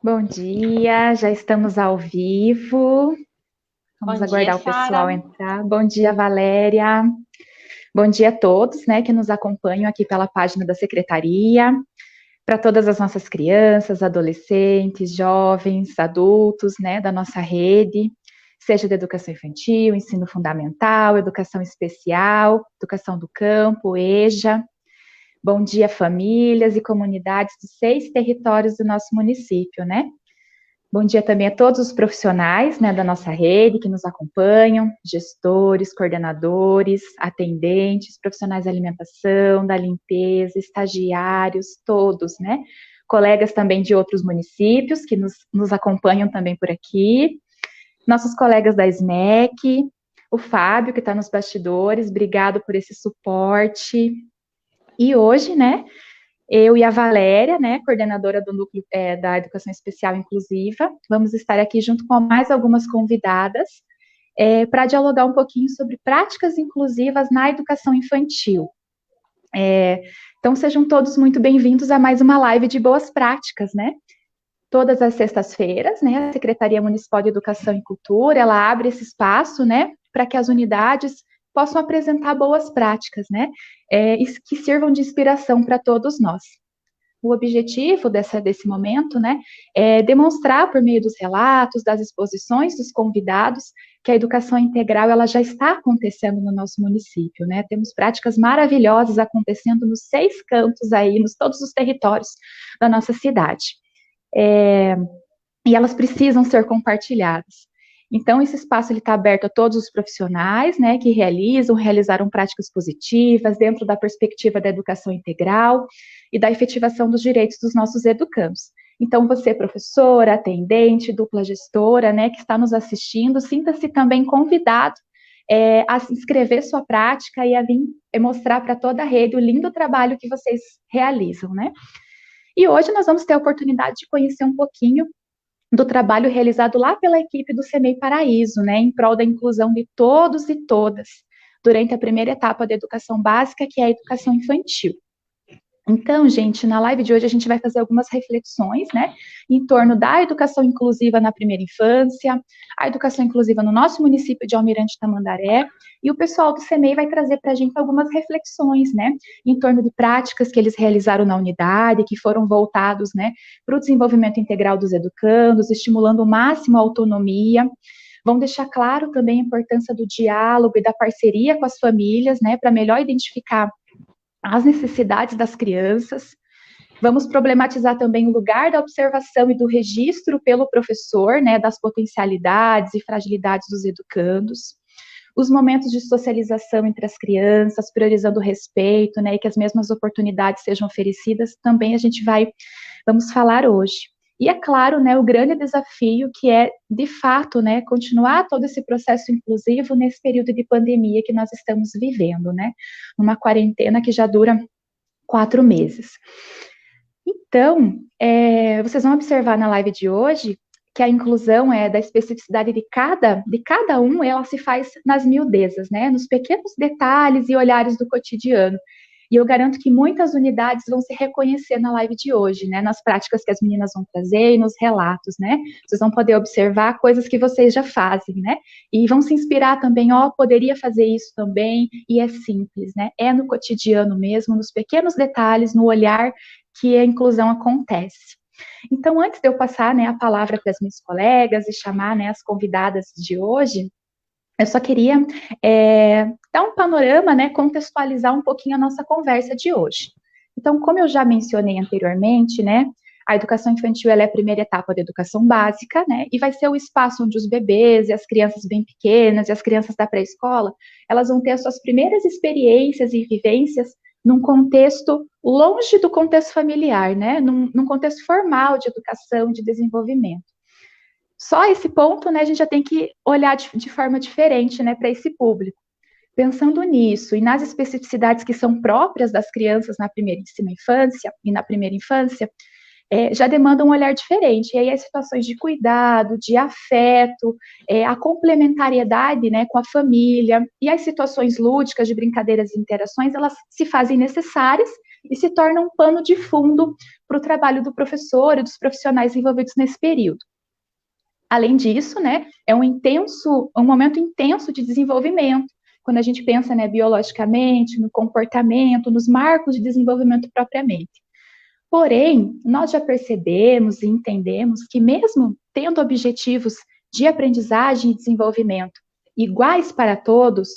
Bom dia, já estamos ao vivo. Vamos Bom dia, aguardar o Sara. pessoal entrar. Bom dia, Valéria. Bom dia a todos, né, que nos acompanham aqui pela página da secretaria. Para todas as nossas crianças, adolescentes, jovens, adultos, né, da nossa rede, seja da educação infantil, ensino fundamental, educação especial, educação do campo, EJA. Bom dia, famílias e comunidades dos 6 territórios do nosso município, né? Bom dia também a todos os profissionais, né, da nossa rede que nos acompanham, gestores, coordenadores, atendentes, profissionais da alimentação, da limpeza, estagiários, todos, né? Colegas também de outros municípios que nos acompanham também por aqui, nossos colegas da SMEC, o Fábio, que está nos bastidores, obrigado por esse suporte. E hoje, né, eu e a Valéria, né, coordenadora do núcleo da Educação Especial Inclusiva, vamos estar aqui junto com mais algumas convidadas para dialogar um pouquinho sobre práticas inclusivas na educação infantil. Então, sejam todos muito bem-vindos a mais uma live de boas práticas, né? Todas as sextas-feiras, né, a Secretaria Municipal de Educação e Cultura, ela abre esse espaço, né, para que as unidades possam apresentar boas práticas, né, que sirvam de inspiração para todos nós. O objetivo desse momento, né, é demonstrar por meio dos relatos, das exposições dos convidados, que a educação integral ela já está acontecendo no nosso município, né? Temos práticas maravilhosas acontecendo nos 6 cantos aí, nos todos os territórios da nossa cidade. E elas precisam ser compartilhadas. Então, esse espaço está aberto a todos os profissionais, né, que realizaram práticas positivas dentro da perspectiva da educação integral e da efetivação dos direitos dos nossos educandos. Então, você, professora, atendente, dupla gestora, né, que está nos assistindo, sinta-se também convidado a inscrever sua prática e a vir mostrar para toda a rede o lindo trabalho que vocês realizam, né? E hoje nós vamos ter a oportunidade de conhecer um pouquinho do trabalho realizado lá pela equipe do CEMEI Paraíso, né, em prol da inclusão de todos e todas, durante a primeira etapa da educação básica, que é a educação infantil. Então, gente, na live de hoje a gente vai fazer algumas reflexões, né, em torno da educação inclusiva na primeira infância, a educação inclusiva no nosso município de Almirante Tamandaré, e o pessoal do CEMEI vai trazer para a gente algumas reflexões, né, em torno de práticas que eles realizaram na unidade, que foram voltados, né, para o desenvolvimento integral dos educandos, estimulando o máximo a autonomia. Vão deixar claro também a importância do diálogo e da parceria com as famílias, né, para melhor identificar as necessidades das crianças. Vamos problematizar também o lugar da observação e do registro pelo professor, né, das potencialidades e fragilidades dos educandos. Os momentos de socialização entre as crianças, priorizando o respeito, né, e que as mesmas oportunidades sejam oferecidas, também vamos falar hoje. E é claro, né, o grande desafio que é, de fato, né, continuar todo esse processo inclusivo nesse período de pandemia que nós estamos vivendo, né, uma quarentena que já dura 4 meses. Então, vocês vão observar na live de hoje que a inclusão é da especificidade de cada um, ela se faz nas miudezas, né, nos pequenos detalhes e olhares do cotidiano. E eu garanto que muitas unidades vão se reconhecer na live de hoje, né, nas práticas que as meninas vão trazer e nos relatos, né. Vocês vão poder observar coisas que vocês já fazem, né, e vão se inspirar também, poderia fazer isso também, e é simples, né, é no cotidiano mesmo, nos pequenos detalhes, no olhar que a inclusão acontece. Então, antes de eu passar, né, a palavra para as minhas colegas e chamar, né, as convidadas de hoje, eu só queria dar um panorama, né, contextualizar um pouquinho a nossa conversa de hoje. Então, como eu já mencionei anteriormente, né, a educação infantil ela é a primeira etapa da educação básica, né, e vai ser o espaço onde os bebês e as crianças bem pequenas e as crianças da pré-escola, elas vão ter as suas primeiras experiências e vivências num contexto longe do contexto familiar, né, num contexto formal de educação, de desenvolvimento. Só esse ponto, né, a gente já tem que olhar de forma diferente, né, para esse público. Pensando nisso e nas especificidades que são próprias das crianças na primeiríssima infância e na primeira infância, já demandam um olhar diferente. E aí as situações de cuidado, de afeto, a complementariedade, né, com a família e as situações lúdicas de brincadeiras e interações, elas se fazem necessárias e se torna um pano de fundo para o trabalho do professor e dos profissionais envolvidos nesse período. Além disso, né, é um momento intenso de desenvolvimento, quando a gente pensa, né, biologicamente, no comportamento, nos marcos de desenvolvimento propriamente. Porém, nós já percebemos e entendemos que mesmo tendo objetivos de aprendizagem e desenvolvimento iguais para todos,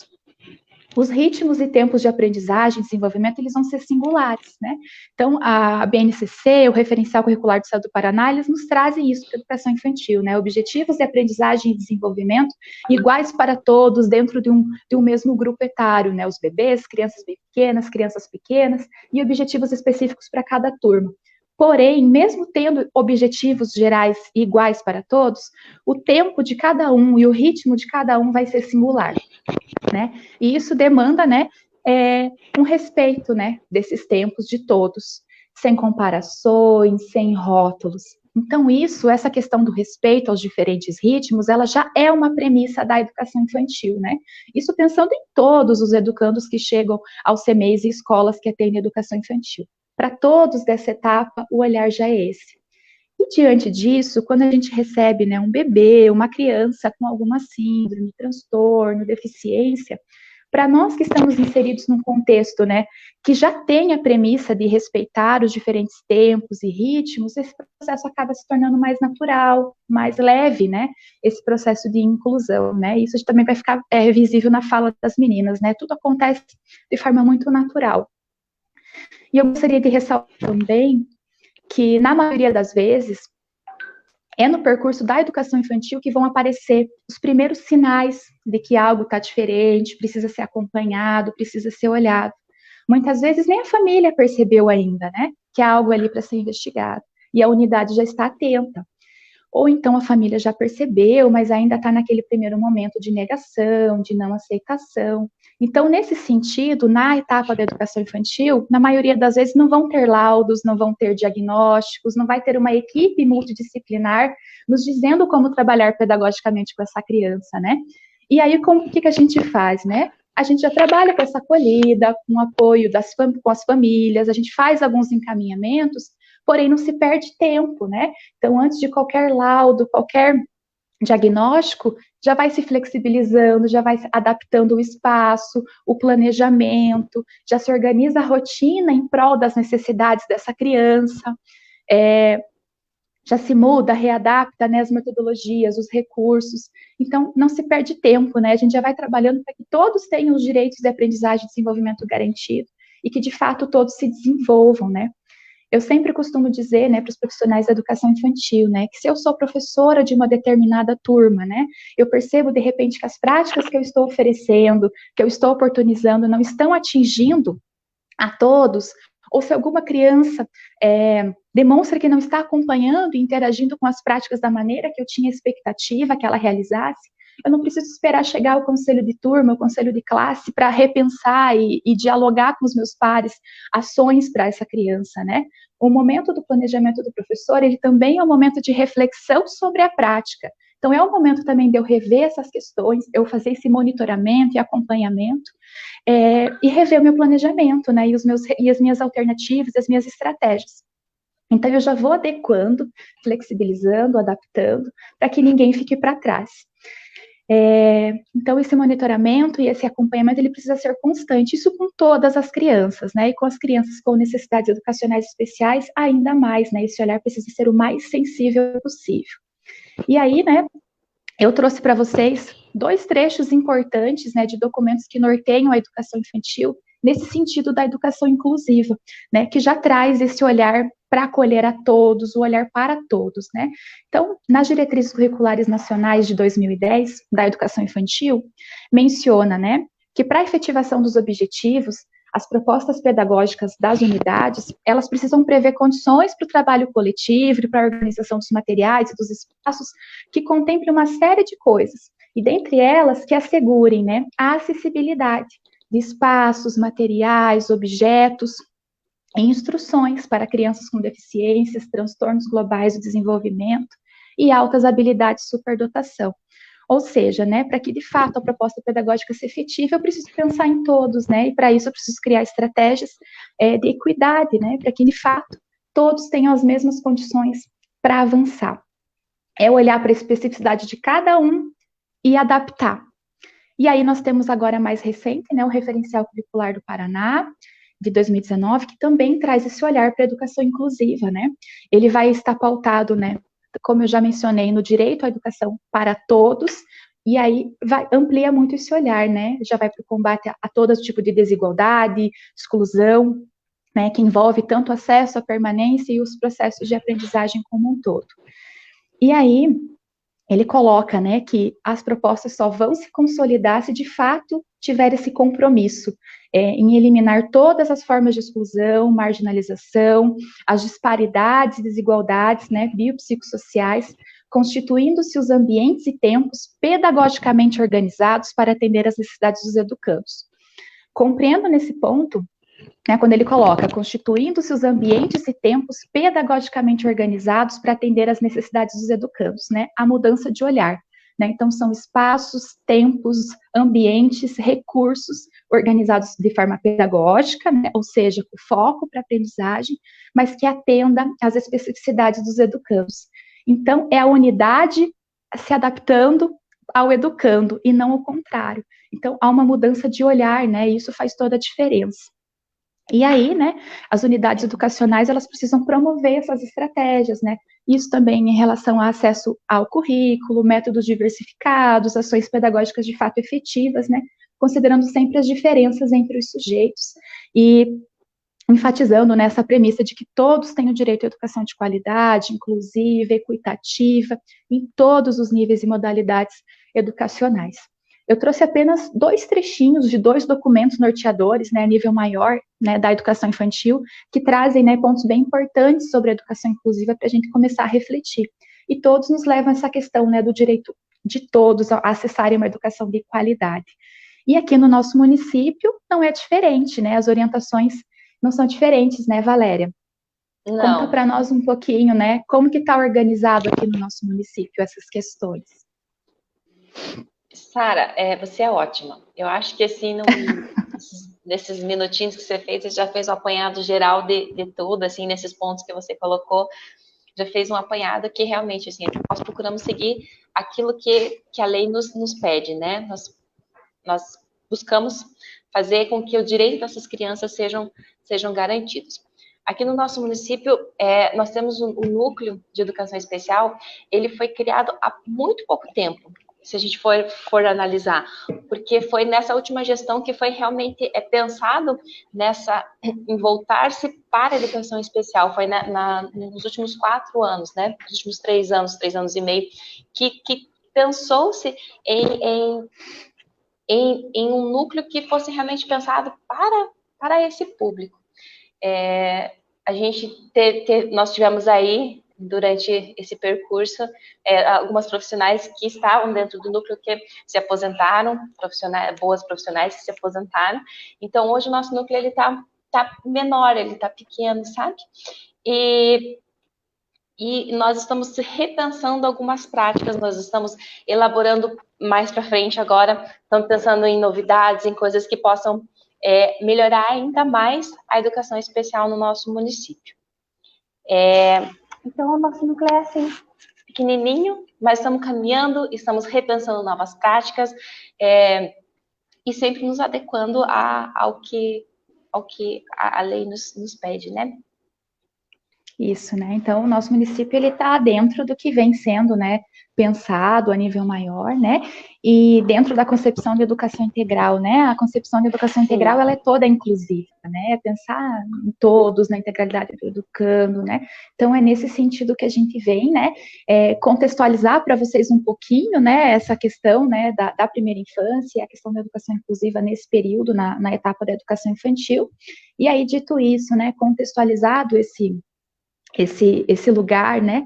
os ritmos e tempos de aprendizagem e desenvolvimento, eles vão ser singulares, né? Então, a BNCC, o Referencial Curricular do Estado do Paraná, eles nos trazem isso para a educação infantil, né? Objetivos de aprendizagem e desenvolvimento iguais para todos dentro de um mesmo grupo etário, né? Os bebês, crianças bem pequenas, crianças pequenas, e objetivos específicos para cada turma. Porém, mesmo tendo objetivos gerais e iguais para todos, o tempo de cada um e o ritmo de cada um vai ser singular, né? E isso demanda, né, um respeito, né, desses tempos de todos, sem comparações, sem rótulos. Então, essa questão do respeito aos diferentes ritmos, ela já é uma premissa da educação infantil, né? Isso pensando em todos os educandos que chegam aos CMEs e escolas que atendem educação infantil. Para todos dessa etapa, o olhar já é esse. E diante disso, quando a gente recebe, né, um bebê, uma criança com alguma síndrome, transtorno, deficiência, para nós que estamos inseridos num contexto, né, que já tem a premissa de respeitar os diferentes tempos e ritmos, esse processo acaba se tornando mais natural, mais leve, né, esse processo de inclusão, né, isso também vai ficar visível na fala das meninas, né, tudo acontece de forma muito natural. E eu gostaria de ressaltar também que, na maioria das vezes, é no percurso da educação infantil que vão aparecer os primeiros sinais de que algo está diferente, precisa ser acompanhado, precisa ser olhado. Muitas vezes nem a família percebeu ainda, né, que há algo ali para ser investigado, e a unidade já está atenta. Ou então a família já percebeu, mas ainda está naquele primeiro momento de negação, de não aceitação. Então, nesse sentido, na etapa da educação infantil, na maioria das vezes não vão ter laudos, não vão ter diagnósticos, não vai ter uma equipe multidisciplinar nos dizendo como trabalhar pedagogicamente com essa criança, né? E aí, o que a gente faz, né? A gente já trabalha com essa acolhida, com o apoio com as famílias, a gente faz alguns encaminhamentos, porém não se perde tempo, né? Então, antes de qualquer laudo, qualquer diagnóstico, já vai se flexibilizando, já vai adaptando o espaço, o planejamento, já se organiza a rotina em prol das necessidades dessa criança, já se muda, readapta, né, as metodologias, os recursos, então não se perde tempo, né, a gente já vai trabalhando para que todos tenham os direitos de aprendizagem e desenvolvimento garantido, e que de fato todos se desenvolvam, né. Eu sempre costumo dizer, né, para os profissionais da educação infantil, né, que se eu sou professora de uma determinada turma, né, eu percebo de repente que as práticas que eu estou oferecendo, que eu estou oportunizando, não estão atingindo a todos, ou se alguma criança demonstra que não está acompanhando e interagindo com as práticas da maneira que eu tinha expectativa que ela realizasse, eu não preciso esperar chegar ao conselho de turma, ao conselho de classe, para repensar e dialogar com os meus pares ações para essa criança, né? O momento do planejamento do professor, ele também é um momento de reflexão sobre a prática. Então, é o momento também de eu rever essas questões, eu fazer esse monitoramento e acompanhamento, e rever o meu planejamento, né? E as minhas alternativas, as minhas estratégias. Então, eu já vou adequando, flexibilizando, adaptando, para que ninguém fique para trás. Então, esse monitoramento e esse acompanhamento, ele precisa ser constante, isso com todas as crianças, né, e com as crianças com necessidades educacionais especiais, ainda mais, né, esse olhar precisa ser o mais sensível possível. E aí, né, eu trouxe para vocês 2 trechos importantes, né, de documentos que norteiam a educação infantil, nesse sentido da educação inclusiva, né, que já traz esse olhar para acolher a todos, o olhar para todos, né. Então, nas diretrizes curriculares nacionais de 2010, da educação infantil, menciona, né, que para a efetivação dos objetivos, as propostas pedagógicas das unidades, elas precisam prever condições para o trabalho coletivo e para a organização dos materiais e dos espaços que contemplem uma série de coisas, e dentre elas que assegurem, né, a acessibilidade de espaços, materiais, objetos e instruções para crianças com deficiências, transtornos globais do desenvolvimento e altas habilidades de superdotação. Ou seja, né, para que de fato a proposta pedagógica seja efetiva, eu preciso pensar em todos, né, e para isso eu preciso criar estratégias de equidade, né, para que de fato todos tenham as mesmas condições para avançar. É olhar para a especificidade de cada um e adaptar. E aí nós temos agora mais recente, né, o Referencial Curricular do Paraná, de 2019, que também traz esse olhar para a educação inclusiva, né? Ele vai estar pautado, né, como eu já mencionei, no direito à educação para todos, e aí amplia muito esse olhar, né? Já vai para o combate a todo tipo de desigualdade, exclusão, né, que envolve tanto acesso à permanência e os processos de aprendizagem como um todo. E aí, ele coloca, né, que as propostas só vão se consolidar se de fato tiver esse compromisso em eliminar todas as formas de exclusão, marginalização, as disparidades e desigualdades, né, biopsicossociais, constituindo-se os ambientes e tempos pedagogicamente organizados para atender às necessidades dos educandos. Compreendo nesse ponto, né, quando ele coloca, constituindo-se os ambientes e tempos pedagogicamente organizados para atender às necessidades dos educandos, né, a mudança de olhar. Né, então, são espaços, tempos, ambientes, recursos organizados de forma pedagógica, né, ou seja, com foco para aprendizagem, mas que atenda às especificidades dos educandos. Então, é a unidade se adaptando ao educando e não o contrário. Então, há uma mudança de olhar, né, e isso faz toda a diferença. E aí, né, as unidades educacionais, elas precisam promover essas estratégias, né, isso também em relação ao acesso ao currículo, métodos diversificados, ações pedagógicas de fato efetivas, né, considerando sempre as diferenças entre os sujeitos e enfatizando nessa premissa de que todos têm o direito à educação de qualidade, inclusiva, equitativa, em todos os níveis e modalidades educacionais. Eu trouxe apenas 2 trechinhos de 2 documentos norteadores, né, a nível maior, né, da educação infantil, que trazem, né, pontos bem importantes sobre a educação inclusiva para a gente começar a refletir. E todos nos levam a essa questão, né, do direito de todos a acessarem uma educação de qualidade. E aqui no nosso município não é diferente, né, as orientações não são diferentes, né, Valéria? Não. Conta para nós um pouquinho, né, como que está organizado aqui no nosso município essas questões. Sara, você é ótima. Eu acho que assim, nesses minutinhos que você fez, você já fez um apanhado geral de tudo, assim, nesses pontos que você colocou, já fez um apanhado que realmente, assim, nós procuramos seguir aquilo que a lei nos pede, né? Nós buscamos fazer com que o direito dessas crianças sejam garantidos. Aqui no nosso município, nós temos um núcleo de educação especial, ele foi criado há muito pouco tempo, se a gente for analisar, porque foi nessa última gestão que foi realmente pensado em voltar-se para a educação especial, foi nos últimos 4 anos, né, nos últimos 3 anos e meio, que pensou-se em um núcleo que fosse realmente pensado para esse público. Nós tivemos aí, durante esse percurso, algumas profissionais que estavam dentro do núcleo que se aposentaram, boas profissionais que se aposentaram. Então, hoje o nosso núcleo ele tá menor, ele está pequeno, sabe? E nós estamos repensando algumas práticas, nós estamos elaborando mais para frente agora, estamos pensando em novidades, em coisas que possam melhorar ainda mais a educação especial no nosso município. Então, o nosso núcleo é assim, pequenininho, mas estamos caminhando, estamos repensando novas práticas e sempre nos adequando ao que a lei nos pede, né? Isso, né? Então, o nosso município ele está dentro do que vem sendo, né, pensado a nível maior, né? E dentro da concepção de educação integral, né? A concepção de educação integral ela é toda inclusiva, né? É pensar em todos, na integralidade do educando, né? Então, é nesse sentido que a gente vem, né? Contextualizar para vocês um pouquinho, né? Essa questão, né? Da primeira infância, a questão da educação inclusiva nesse período, na etapa da educação infantil. E aí, dito isso, né? Contextualizado esse lugar, né,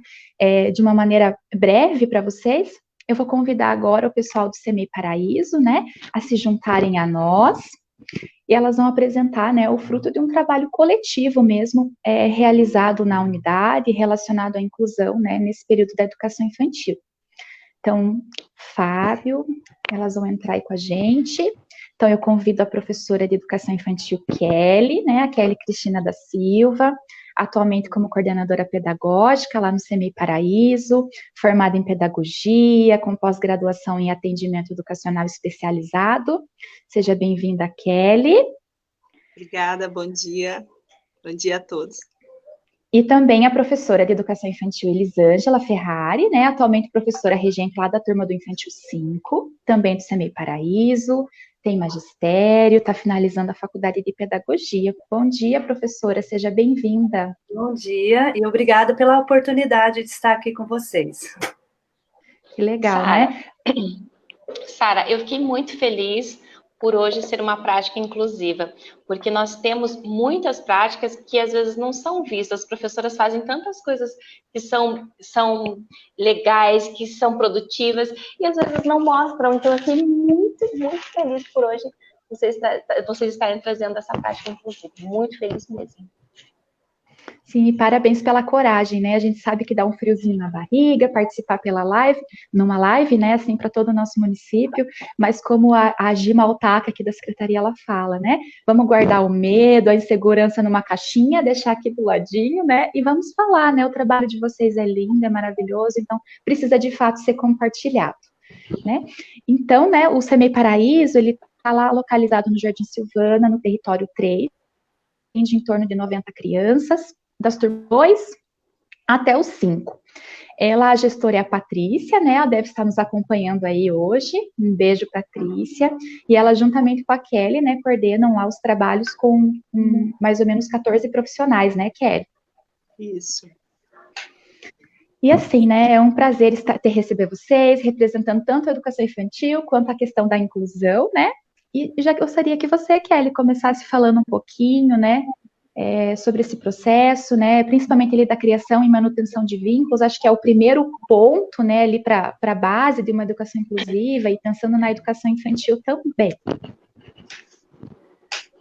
de uma maneira breve para vocês, eu vou convidar agora o pessoal do CEMEI Paraíso, né, a se juntarem a nós, e elas vão apresentar, né, o fruto de um trabalho coletivo mesmo, realizado na unidade, relacionado à inclusão, né, nesse período da educação infantil. Então, Fábio, elas vão entrar aí com a gente. Então, eu convido a professora de Educação Infantil Kelly, né, a Kelly Cristina da Silva, atualmente como coordenadora pedagógica lá no CEMEI Paraíso, formada em pedagogia, com pós-graduação em atendimento educacional especializado. Seja bem-vinda, Kelly. Obrigada, bom dia. Bom dia a todos. E também a professora de Educação Infantil Elisângela Ferrari, né, atualmente professora regente lá da turma do Infantil 5, também do CEMEI Paraíso, tem magistério, está finalizando a faculdade de Pedagogia. Bom dia, professora, seja bem-vinda. Bom dia e obrigada pela oportunidade de estar aqui com vocês. Que legal, Sara, né? Sara, eu fiquei muito feliz por hoje ser uma prática inclusiva, porque nós temos muitas práticas que às vezes não são vistas. As professoras fazem tantas coisas que são legais, que são produtivas, e às vezes não mostram. Então, eu fiquei muito, muito feliz por hoje vocês estarem trazendo essa prática inclusiva. Muito feliz mesmo. Sim, e parabéns pela coragem, né? A gente sabe que dá um friozinho na barriga participar numa live, né? Assim, para todo o nosso município, mas como a Gima Altaca aqui da Secretaria, ela fala, né? Vamos guardar o medo, a insegurança numa caixinha, deixar aqui do ladinho, né? E vamos falar, né? O trabalho de vocês é lindo, é maravilhoso, então precisa de fato ser compartilhado, né? Então, né, o CEMEI Paraíso, ele está lá localizado no Jardim Silvana, no território 3, de em torno de 90 crianças, das turmas 2 até os 5. Ela, a gestora é a Patrícia, né? Ela deve estar nos acompanhando aí hoje. Um beijo, Patrícia. E ela, juntamente com a Kelly, né, coordenam lá os trabalhos com mais ou menos 14 profissionais, né, Kelly? Isso. E assim, né, é um prazer receber vocês, representando tanto a educação infantil quanto a questão da inclusão, né? E já gostaria que você, Kelly, começasse falando um pouquinho, né, sobre esse processo, né, principalmente ali da criação e manutenção de vínculos. Acho que é o primeiro ponto, né, ali para a base de uma educação inclusiva e pensando na educação infantil também.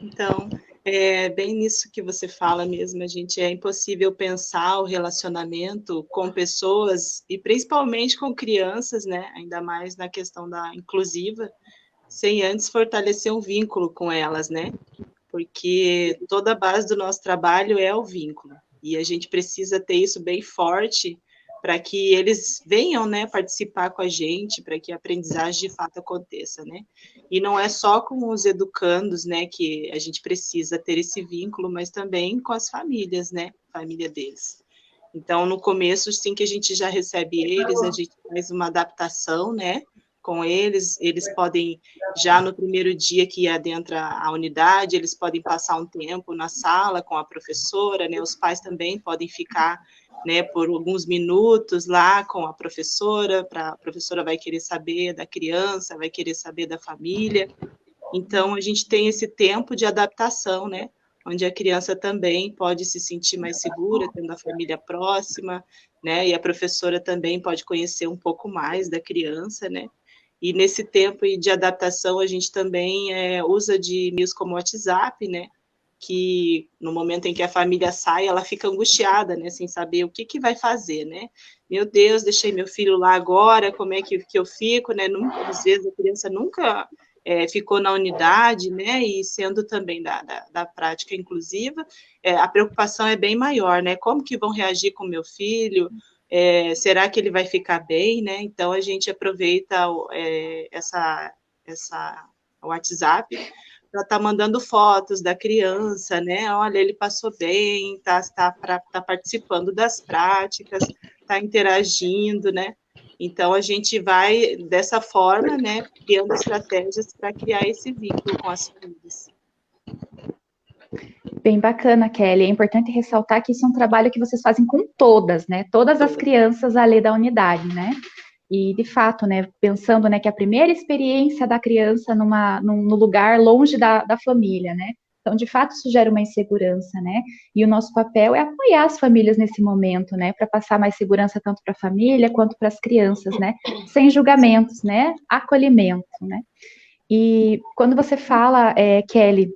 Então, é bem nisso que você fala mesmo, é impossível pensar o relacionamento com pessoas, e principalmente com crianças, né, ainda mais na questão da inclusiva, sem antes fortalecer um vínculo com elas, né, porque toda a base do nosso trabalho é o vínculo, e a gente precisa ter isso bem forte para que eles venham, né, participar com a gente, para que a aprendizagem de fato aconteça, né? E não é só com os educandos, né, que a gente precisa ter esse vínculo, mas também com as famílias, né, família deles. Então, no começo, sim, que a gente já recebe eles, a gente faz uma adaptação, né, com eles podem, já no primeiro dia que adentra a unidade, eles podem passar um tempo na sala com a professora, né, os pais também podem ficar, né, por alguns minutos lá com a professora vai querer saber da criança, vai querer saber da família. Então, a gente tem esse tempo de adaptação, né, onde a criança também pode se sentir mais segura, tendo a família próxima, né, e a professora também pode conhecer um pouco mais da criança, né. E nesse tempo de adaptação, a gente também usa de meios como o WhatsApp, né, que no momento em que a família sai, ela fica angustiada, né, sem saber o que vai fazer, né? Meu Deus, deixei meu filho lá agora, como é que eu fico, né? Às vezes a criança nunca ficou na unidade, né? E sendo também da prática inclusiva, a preocupação é bem maior, né? Como que vão reagir com meu filho? Será que ele vai ficar bem, né? Então a gente aproveita o WhatsApp para estar mandando fotos da criança, né? Olha, ele passou bem, tá participando das práticas, está interagindo, né? Então, a gente vai, dessa forma, né, criando estratégias para criar esse vínculo com as famílias. Bem bacana, Kelly. É importante ressaltar que isso é um trabalho que vocês fazem com todas, né? Todas as crianças ali da unidade, né? E, de fato, né, pensando, né, que a primeira experiência da criança no lugar longe da família, né? Então, de fato, isso gera uma insegurança, né? E o nosso papel é apoiar as famílias nesse momento, né? Para passar mais segurança tanto para a família quanto para as crianças, né? Sem julgamentos, né? Acolhimento, né? E quando você fala, Kelly,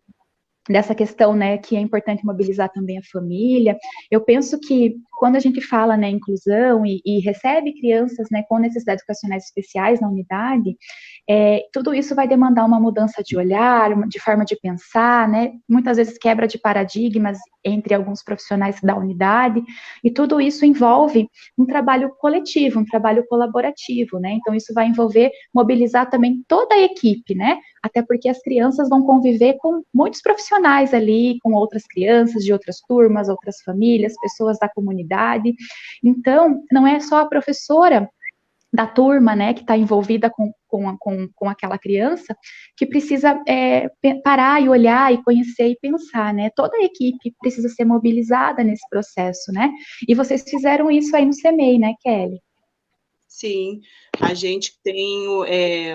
dessa questão, né, que é importante mobilizar também a família, eu penso que quando a gente fala, né, inclusão e recebe crianças, né, com necessidades educacionais especiais na unidade, tudo isso vai demandar uma mudança de olhar, de forma de pensar, né, muitas vezes quebra de paradigmas entre alguns profissionais da unidade, e tudo isso envolve um trabalho coletivo, um trabalho colaborativo, né, então isso vai envolver mobilizar também toda a equipe, né, até porque as crianças vão conviver com muitos profissionais ali, com outras crianças de outras turmas, outras famílias, pessoas da comunidade, então não é só a professora da turma, né, que está envolvida com aquela criança, que precisa parar e olhar e conhecer e pensar, né, toda a equipe precisa ser mobilizada nesse processo, né, e vocês fizeram isso aí no CEMEI, né, Kelly? Sim, a gente tem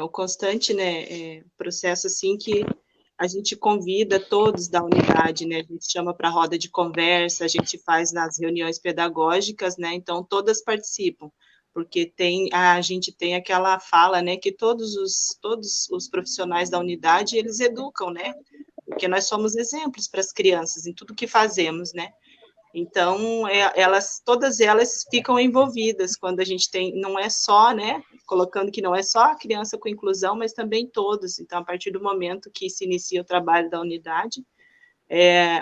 o constante, né, processo, assim, que a gente convida todos da unidade, né, a gente chama para roda de conversa, a gente faz nas reuniões pedagógicas, né, então todas participam, porque a gente tem aquela fala, né, que todos os profissionais da unidade, eles educam, né, porque nós somos exemplos para as crianças em tudo que fazemos, né, então, todas elas ficam envolvidas quando a gente tem, não é só, né, colocando que não é só a criança com inclusão, mas também todos. Então, a partir do momento que se inicia o trabalho da unidade,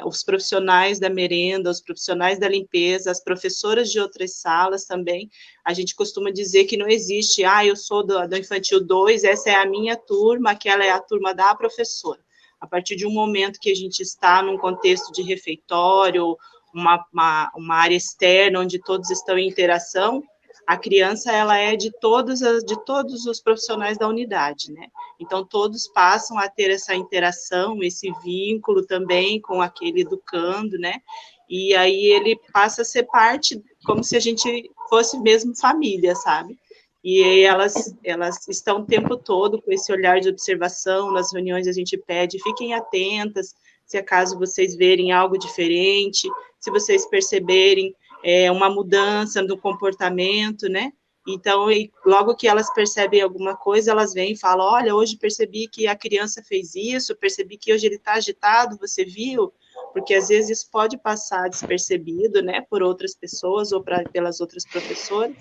os profissionais da merenda, os profissionais da limpeza, as professoras de outras salas também, a gente costuma dizer que não existe, eu sou do Infantil 2, essa é a minha turma, aquela é a turma da professora. A partir de um momento que a gente está num contexto de refeitório, uma área externa, onde todos estão em interação, a criança, ela é de todos os profissionais da unidade, né? Então, todos passam a ter essa interação, esse vínculo também com aquele educando, né? E aí ele passa a ser parte, como se a gente fosse mesmo família, sabe? E aí elas estão o tempo todo com esse olhar de observação, nas reuniões a gente pede, fiquem atentas, se acaso vocês verem algo diferente, se vocês perceberem uma mudança no comportamento, né? Então, logo que elas percebem alguma coisa, elas vêm e falam, olha, hoje percebi que a criança fez isso, percebi que hoje ele está agitado, você viu? Porque, às vezes, isso pode passar despercebido, né, por outras pessoas ou pelas outras professoras,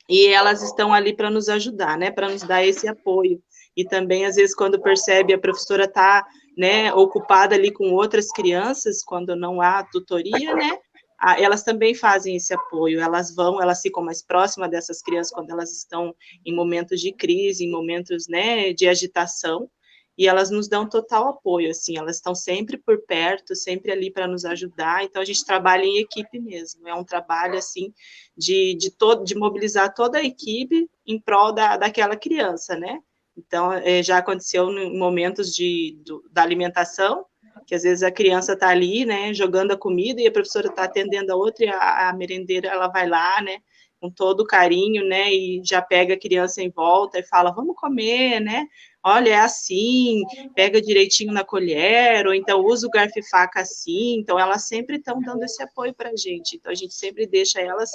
e elas estão ali para nos ajudar, né, para nos dar esse apoio. E também, às vezes, quando percebe a professora está, né, ocupada ali com outras crianças, quando não há tutoria, né, elas também fazem esse apoio, elas ficam mais próximas dessas crianças quando elas estão em momentos de crise, em momentos, né, de agitação, e elas nos dão total apoio, assim, elas estão sempre por perto, sempre ali para nos ajudar, então a gente trabalha em equipe mesmo, é um trabalho, assim, de mobilizar toda a equipe em prol daquela criança, né, então já aconteceu em momentos da alimentação, que às vezes a criança está ali, né, jogando a comida e a professora está atendendo a outra e a merendeira, ela vai lá, né, com todo o carinho, né, e já pega a criança em volta e fala, vamos comer, né, olha, é assim, pega direitinho na colher, ou então usa o garfo e faca assim, então elas sempre estão dando esse apoio para a gente, então a gente sempre deixa elas,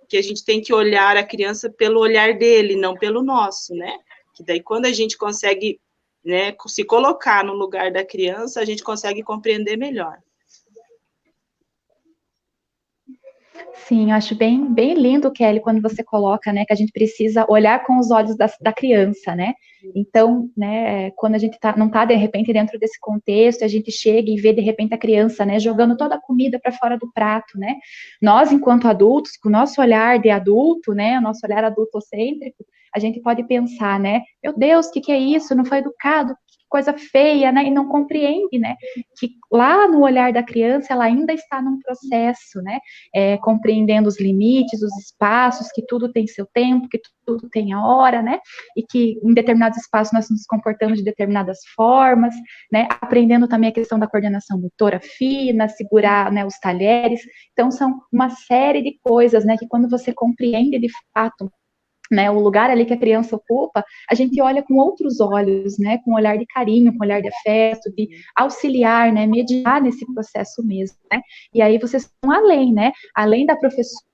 que a gente tem que olhar a criança pelo olhar dele, não pelo nosso, né, que daí quando a gente consegue, né, se colocar no lugar da criança, a gente consegue compreender melhor. Sim, eu acho bem, bem lindo, Kelly, quando você coloca, né, que a gente precisa olhar com os olhos da criança, né? Então, né, quando a gente não está, de repente, dentro desse contexto, a gente chega e vê, de repente, a criança, né, jogando toda a comida para fora do prato, né? Nós, enquanto adultos, com o nosso olhar de adulto, né, o nosso olhar adultocêntrico, a gente pode pensar, né, meu Deus, o que é isso? Não foi educado? Coisa feia, né, e não compreende, né, que lá no olhar da criança ela ainda está num processo, né, compreendendo os limites, os espaços, que tudo tem seu tempo, que tudo tem a hora, né, e que em determinados espaços nós nos comportamos de determinadas formas, né, aprendendo também a questão da coordenação motora fina, segurar, né, os talheres, então são uma série de coisas, né, que quando você compreende de fato, né, o lugar ali que a criança ocupa, a gente olha com outros olhos, né, com um olhar de carinho, com um olhar de afeto, de auxiliar, né, mediar nesse processo mesmo, né, e aí vocês estão além, né, além da professora,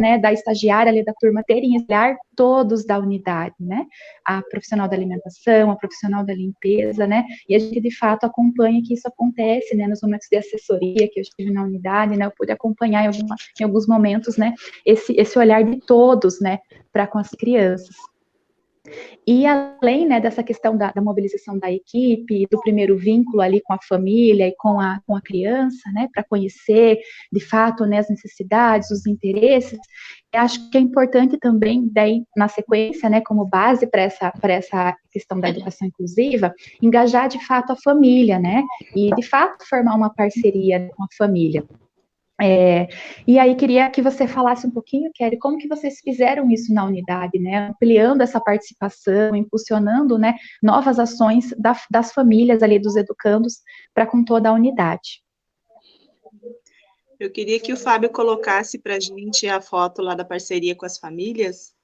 né, da estagiária ali da turma terem esse olhar todos da unidade, né, a profissional da alimentação, a profissional da limpeza, né, e a gente de fato acompanha que isso acontece, né, nos momentos de assessoria que eu estive na unidade, né, eu pude acompanhar em alguns momentos, né, esse olhar de todos, né, para com as crianças. E além, né, dessa questão da mobilização da equipe, do primeiro vínculo ali com a família e com a criança, né, para conhecer, de fato, né, as necessidades, os interesses, eu acho que é importante também, daí, na sequência, né, como base para essa questão da educação inclusiva, engajar, de fato, a família, né, e, de fato, formar uma parceria com a família. E aí queria que você falasse um pouquinho, Kelly, como que vocês fizeram isso na unidade, né, ampliando essa participação, impulsionando, né, novas ações das famílias ali, dos educandos, para com toda a unidade. Eu queria que o Fábio colocasse para a gente a foto lá da parceria com as famílias.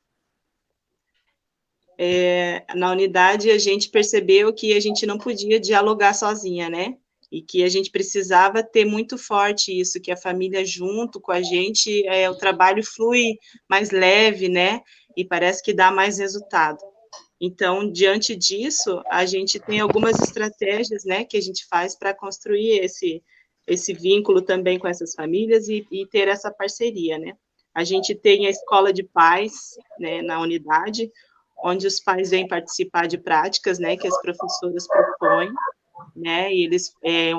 Na unidade, a gente percebeu que a gente não podia dialogar sozinha, né? E que a gente precisava ter muito forte isso, que a família junto com a gente, o trabalho flui mais leve, né? E parece que dá mais resultado. Então, diante disso, a gente tem algumas estratégias, né, que a gente faz para construir esse vínculo também com essas famílias e ter essa parceria, né? A gente tem a escola de pais, né, na unidade, onde os pais vêm participar de práticas, né, que as professoras propõem, né, e eles,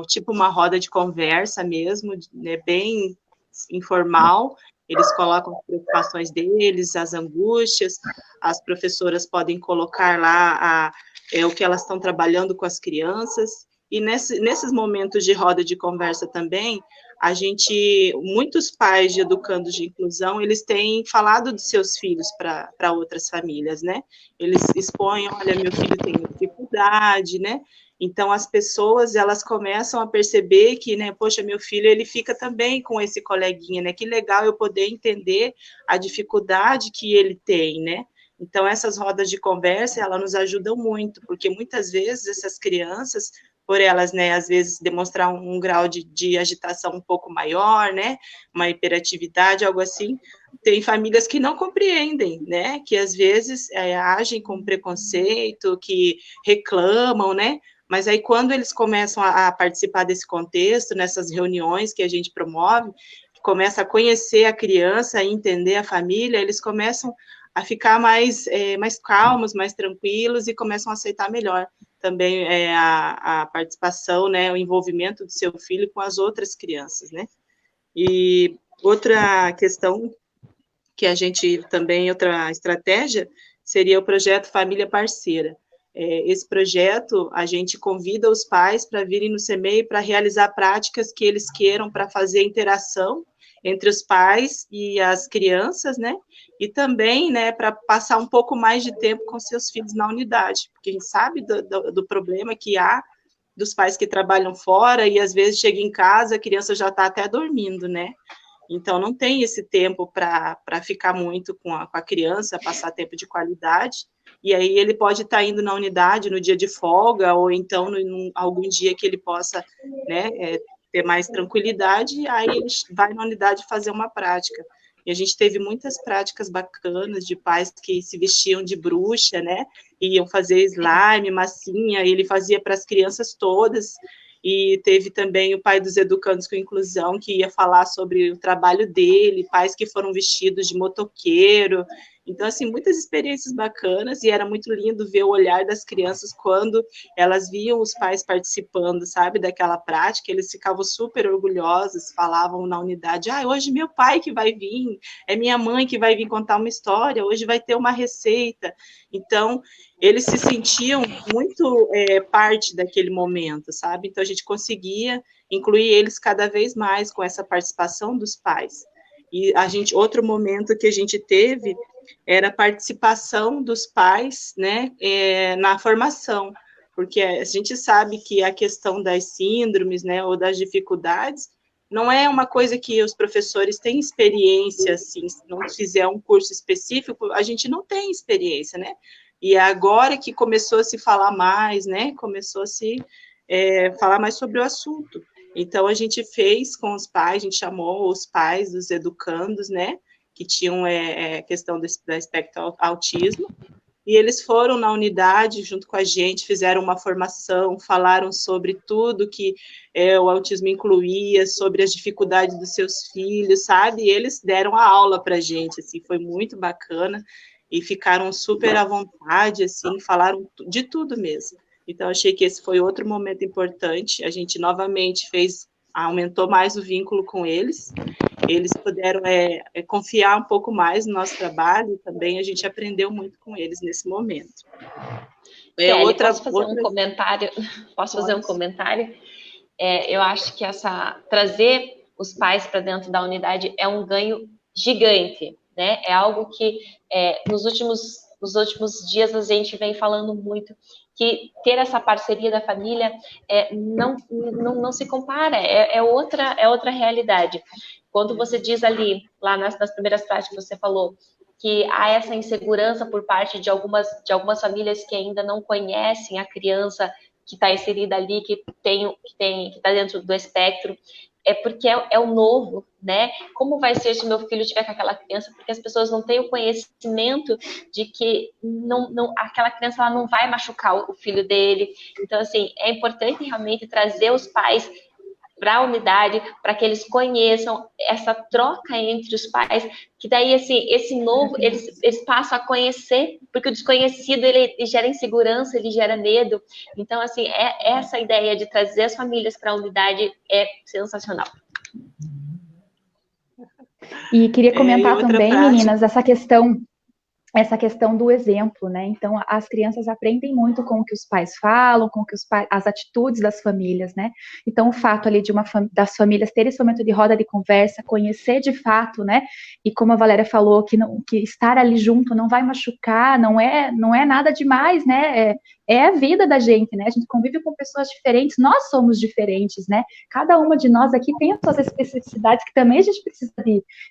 tipo uma roda de conversa mesmo, né, bem informal, eles colocam as preocupações deles, as angústias, as professoras podem colocar lá o que elas estão trabalhando com as crianças, e nesses momentos de roda de conversa também, muitos pais de educandos de inclusão, eles têm falado de seus filhos para outras famílias, né? Eles expõem, olha, meu filho tem dificuldade, né? Então, as pessoas, elas começam a perceber que, né, poxa, meu filho, ele fica também com esse coleguinha, né? Que legal eu poder entender a dificuldade que ele tem, né? Então, essas rodas de conversa, elas nos ajudam muito, porque muitas vezes essas crianças, por elas, né, às vezes demonstrar um grau de agitação um pouco maior, né, uma hiperatividade, algo assim, tem famílias que não compreendem, né, que às vezes agem com preconceito, que reclamam, né, mas aí quando eles começam a participar desse contexto, nessas reuniões que a gente promove, começa a conhecer a criança, a entender a família, eles começam a ficar mais calmos, mais tranquilos e começam a aceitar melhor também a participação, né, o envolvimento do seu filho com as outras crianças, né. E outra questão que a gente também, outra estratégia, seria o projeto Família Parceira. Esse projeto, a gente convida os pais para virem no CEMEI para realizar práticas que eles queiram para fazer interação entre os pais e as crianças, né? E também, né, para passar um pouco mais de tempo com seus filhos na unidade, porque a gente sabe do problema que há dos pais que trabalham fora e às vezes chega em casa, a criança já está até dormindo, né? Então, não tem esse tempo para ficar muito com a criança, passar tempo de qualidade, e aí ele pode estar indo na unidade no dia de folga, ou então algum dia que ele possa, né, ter mais tranquilidade, aí ele vai na unidade fazer uma prática. E a gente teve muitas práticas bacanas de pais que se vestiam de bruxa, né, iam fazer slime, massinha, e ele fazia para as crianças todas. E teve também o pai dos educandos com inclusão, que ia falar sobre o trabalho dele, pais que foram vestidos de motoqueiro. Então, assim, muitas experiências bacanas, e era muito lindo ver o olhar das crianças quando elas viam os pais participando, sabe, daquela prática, eles ficavam super orgulhosos, falavam na unidade, hoje meu pai que vai vir, é minha mãe que vai vir contar uma história, hoje vai ter uma receita. Então, eles se sentiam muito parte daquele momento, sabe? Então, a gente conseguia incluir eles cada vez mais com essa participação dos pais. E outro momento que a gente teve era a participação dos pais, né, na formação, porque a gente sabe que a questão das síndromes, né, ou das dificuldades, não é uma coisa que os professores têm experiência, assim, se não fizer um curso específico, a gente não tem experiência, né? E agora que começou a se falar mais, né, começou a se falar mais sobre o assunto. Então, a gente fez com os pais, a gente chamou os pais dos educandos, né, que tinham questão do espectro autismo, e eles foram na unidade junto com a gente, fizeram uma formação, falaram sobre tudo que o autismo incluía, sobre as dificuldades dos seus filhos, sabe? E eles deram a aula para a gente, assim, foi muito bacana, e ficaram super à vontade, assim, falaram de tudo mesmo. Então, achei que esse foi outro momento importante, a gente novamente aumentou mais o vínculo com eles puderam confiar um pouco mais no nosso trabalho, e também a gente aprendeu muito com eles nesse momento. Posso fazer um comentário? Fazer um comentário? Eu acho que trazer os pais para dentro da unidade é um ganho gigante, né? É algo que nos últimos dias a gente vem falando muito, que ter essa parceria da família não se compara, é outra realidade. Quando você diz ali, lá nas primeiras práticas que você falou, que há essa insegurança por parte de algumas famílias que ainda não conhecem a criança que está inserida ali, que está dentro do espectro, é porque é o novo, né? Como vai ser se meu filho estiver com aquela criança? Porque as pessoas não têm o conhecimento de que aquela criança ela não vai machucar o filho dele. Então, assim, é importante realmente trazer os pais para a unidade, para que eles conheçam essa troca entre os pais, que daí, assim, esse novo, eles passam a conhecer, porque o desconhecido, ele gera insegurança, ele gera medo. Então, assim, essa ideia de trazer as famílias para a unidade é sensacional. E queria comentar também, prática, meninas, essa questão do exemplo, né? Então, as crianças aprendem muito com o que os pais falam, com o que as atitudes das famílias, né? Então, o fato ali das famílias terem esse momento de roda de conversa, conhecer de fato, né? E como a Valéria falou, que estar ali junto não vai machucar, não é nada demais, né? É a vida da gente, né? A gente convive com pessoas diferentes, nós somos diferentes, né? Cada uma de nós aqui tem as suas especificidades, que também a gente precisa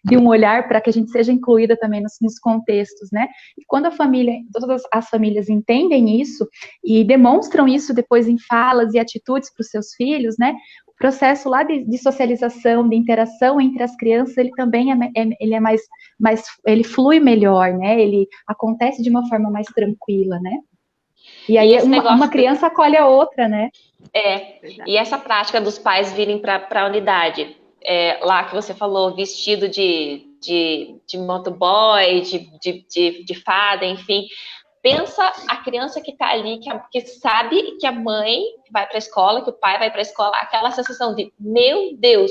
de um olhar para que a gente seja incluída também nos contextos, né? E quando todas as famílias entendem isso e demonstram isso depois em falas e atitudes para os seus filhos, né? O processo lá de socialização, de interação entre as crianças, ele também ele flui melhor, né? Ele acontece de uma forma mais tranquila, né? E aí uma criança acolhe a outra, né? E essa prática dos pais virem para a unidade, lá que você falou, vestido de motoboy, de fada, enfim. Pensa a criança que está ali, que sabe que a mãe vai para a escola, que o pai vai para a escola, aquela sensação de, meu Deus,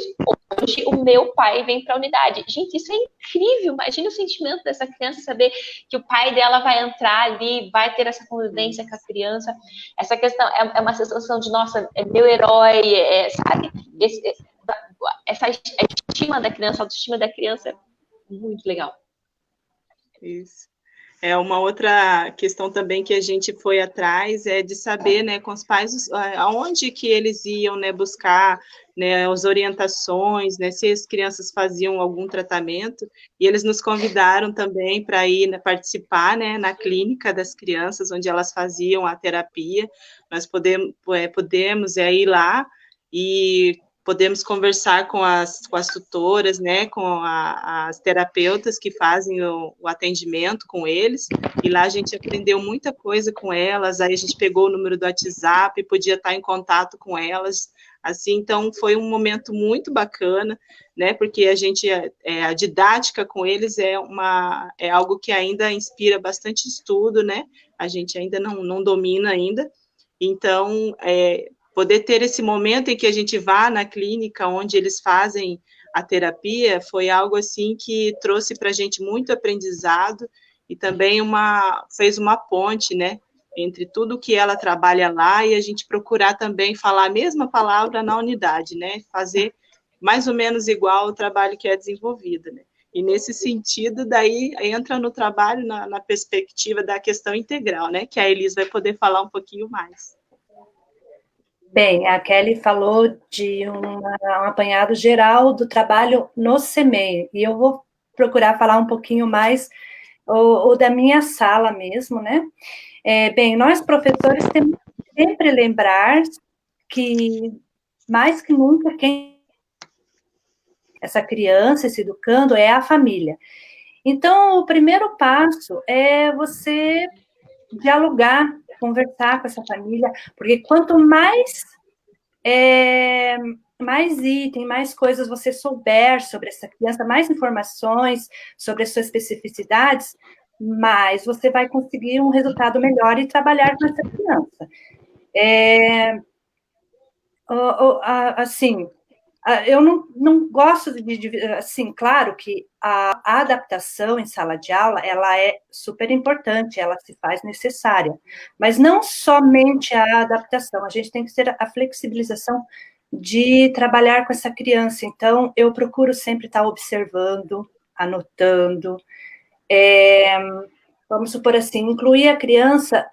hoje o meu pai vem para a unidade. Gente, isso é incrível, imagina o sentimento dessa criança, saber que o pai dela vai entrar ali, vai ter essa convivência com a criança. Essa questão é uma sensação de, nossa, é meu herói, sabe? Essa estima da criança, a autoestima da criança, muito legal. Isso. Uma outra questão também que a gente foi atrás de saber, né, com os pais, aonde que eles iam, né, buscar, né, as orientações, né, se as crianças faziam algum tratamento, e eles nos convidaram também para ir, né, participar, né, na clínica das crianças, onde elas faziam a terapia. Nós podemos ir lá e podemos conversar com as tutoras, né, com as terapeutas que fazem o atendimento com eles, e lá a gente aprendeu muita coisa com elas, aí a gente pegou o número do WhatsApp, podia estar em contato com elas, assim, então foi um momento muito bacana, né, porque a didática com eles é algo que ainda inspira bastante estudo, né, a gente ainda não domina ainda, então, poder ter esse momento em que a gente vá na clínica onde eles fazem a terapia foi algo assim que trouxe para a gente muito aprendizado e também fez uma ponte, né, entre tudo que ela trabalha lá e a gente procurar também falar a mesma palavra na unidade, né, fazer mais ou menos igual o trabalho que é desenvolvido, né. E nesse sentido, daí entra no trabalho na perspectiva da questão integral, né, que a Elis vai poder falar um pouquinho mais. Bem, a Kelly falou de um apanhado geral do trabalho no CEMEI, e eu vou procurar falar um pouquinho mais o da minha sala mesmo, né? Bem, nós professores temos que sempre lembrar que, mais que nunca, quem essa criança se educando é a família. Então, o primeiro passo é você dialogar, conversar com essa família, porque quanto mais item, mais coisas você souber sobre essa criança, mais informações sobre as suas especificidades, mais você vai conseguir um resultado melhor e trabalhar com essa criança. Assim, eu não gosto assim, claro que a adaptação em sala de aula, ela é super importante, ela se faz necessária, mas não somente a adaptação, a gente tem que ter a flexibilização de trabalhar com essa criança, então eu procuro sempre estar observando, anotando, vamos supor assim, incluir a criança,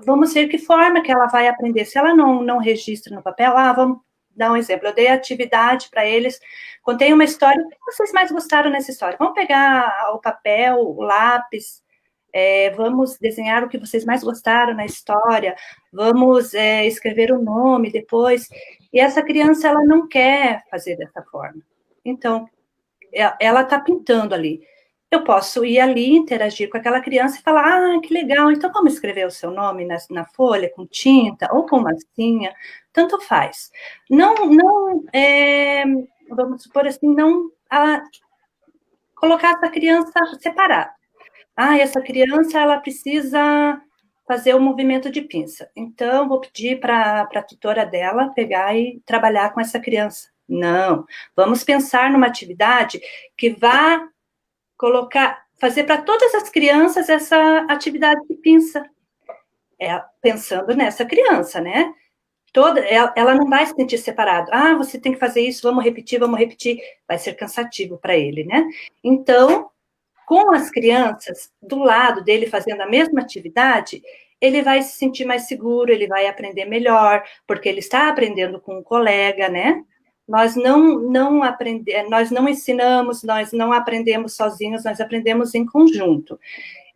vamos ver que forma que ela vai aprender. Se ela não registra no papel, vamos dar um exemplo. Eu dei atividade para eles, contei uma história. O que vocês mais gostaram nessa história? Vamos pegar o papel, o lápis, vamos desenhar o que vocês mais gostaram na história, vamos escrever o nome depois. E essa criança, ela não quer fazer dessa forma. Então, ela está pintando ali. Eu posso ir ali, interagir com aquela criança e falar, que legal, então vamos escrever o seu nome na folha, com tinta, ou com massinha, tanto faz. Não, vamos supor assim, não colocar essa criança separada. Essa criança, ela precisa fazer o movimento de pinça. Então, vou pedir para a tutora dela pegar e trabalhar com essa criança. Não, vamos pensar numa atividade que vá fazer para todas as crianças essa atividade de pinça. Pensando nessa criança, né? Ela não vai se sentir separado. Você tem que fazer isso, vamos repetir. Vai ser cansativo para ele, né? Então, com as crianças do lado dele fazendo a mesma atividade, ele vai se sentir mais seguro, ele vai aprender melhor, porque ele está aprendendo com um colega, né? Nós nós não ensinamos, nós não aprendemos sozinhos, nós aprendemos em conjunto.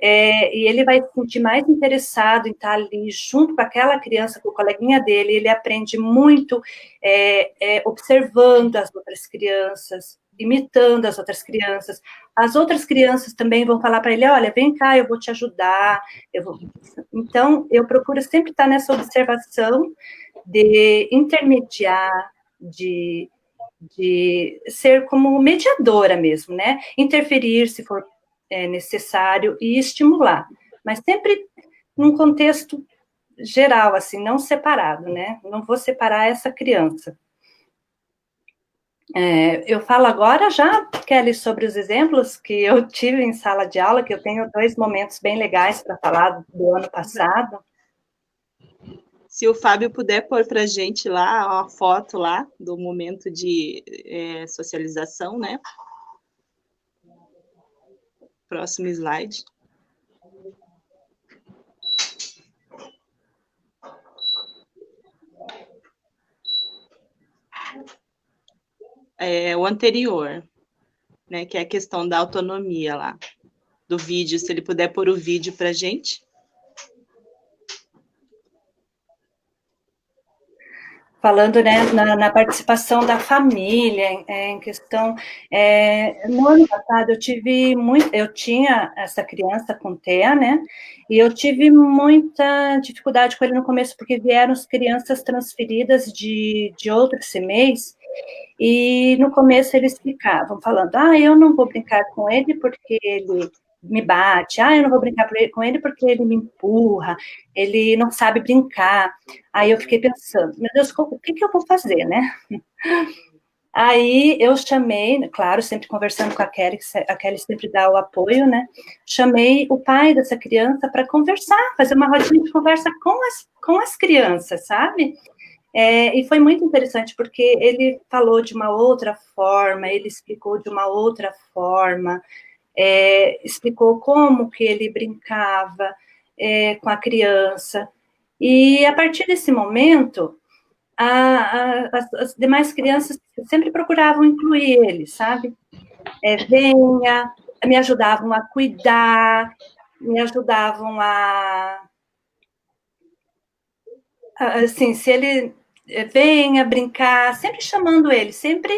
E ele vai se sentir mais interessado em estar ali junto com aquela criança, com o coleguinha dele, ele aprende muito observando as outras crianças, imitando as outras crianças também vão falar para ele, olha, vem cá, eu vou te ajudar, Então, eu procuro sempre estar nessa observação de intermediar, de ser como mediadora mesmo, né? Interferir, se for necessário, e estimular, mas sempre num contexto geral, assim, não separado, né? Não vou separar essa criança. Eu falo agora já, Kelly, sobre os exemplos que eu tive em sala de aula, que eu tenho 2 momentos bem legais para falar do ano passado. Se o Fábio puder pôr para a gente lá uma foto lá do momento de socialização, né? Próximo slide. O anterior, né? Que é a questão da autonomia lá, do vídeo. Se ele puder pôr o vídeo para a gente. Falando, né, na participação da família, em questão, no ano passado eu tinha essa criança com TEA, né, e eu tive muita dificuldade com ele no começo, porque vieram as crianças transferidas de outros CMEs, e no começo eles ficavam falando, eu não vou brincar com ele porque ele me bate, eu não vou brincar com ele porque ele me empurra, ele não sabe brincar. Aí eu fiquei pensando, meu Deus, o que eu vou fazer, né? Aí eu chamei, claro, sempre conversando com a Kelly sempre dá o apoio, né? Chamei o pai dessa criança para conversar, fazer uma rodinha de conversa com as crianças, sabe? E foi muito interessante, porque ele falou de uma outra forma, ele explicou de uma outra forma, explicou como que ele brincava com a criança. E a partir desse momento, as demais crianças sempre procuravam incluir ele, sabe? Venha, me ajudavam a cuidar, me ajudavam assim, se ele venha brincar, sempre chamando ele, sempre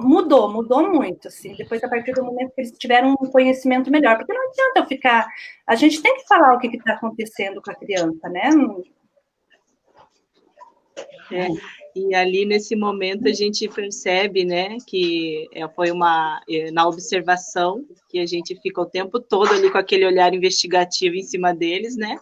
mudou muito, assim, depois a partir do momento que eles tiveram um conhecimento melhor, porque não adianta eu ficar, a gente tem que falar o que está acontecendo com a criança, né? E ali nesse momento a gente percebe, né, que foi na observação que a gente fica o tempo todo ali com aquele olhar investigativo em cima deles, né?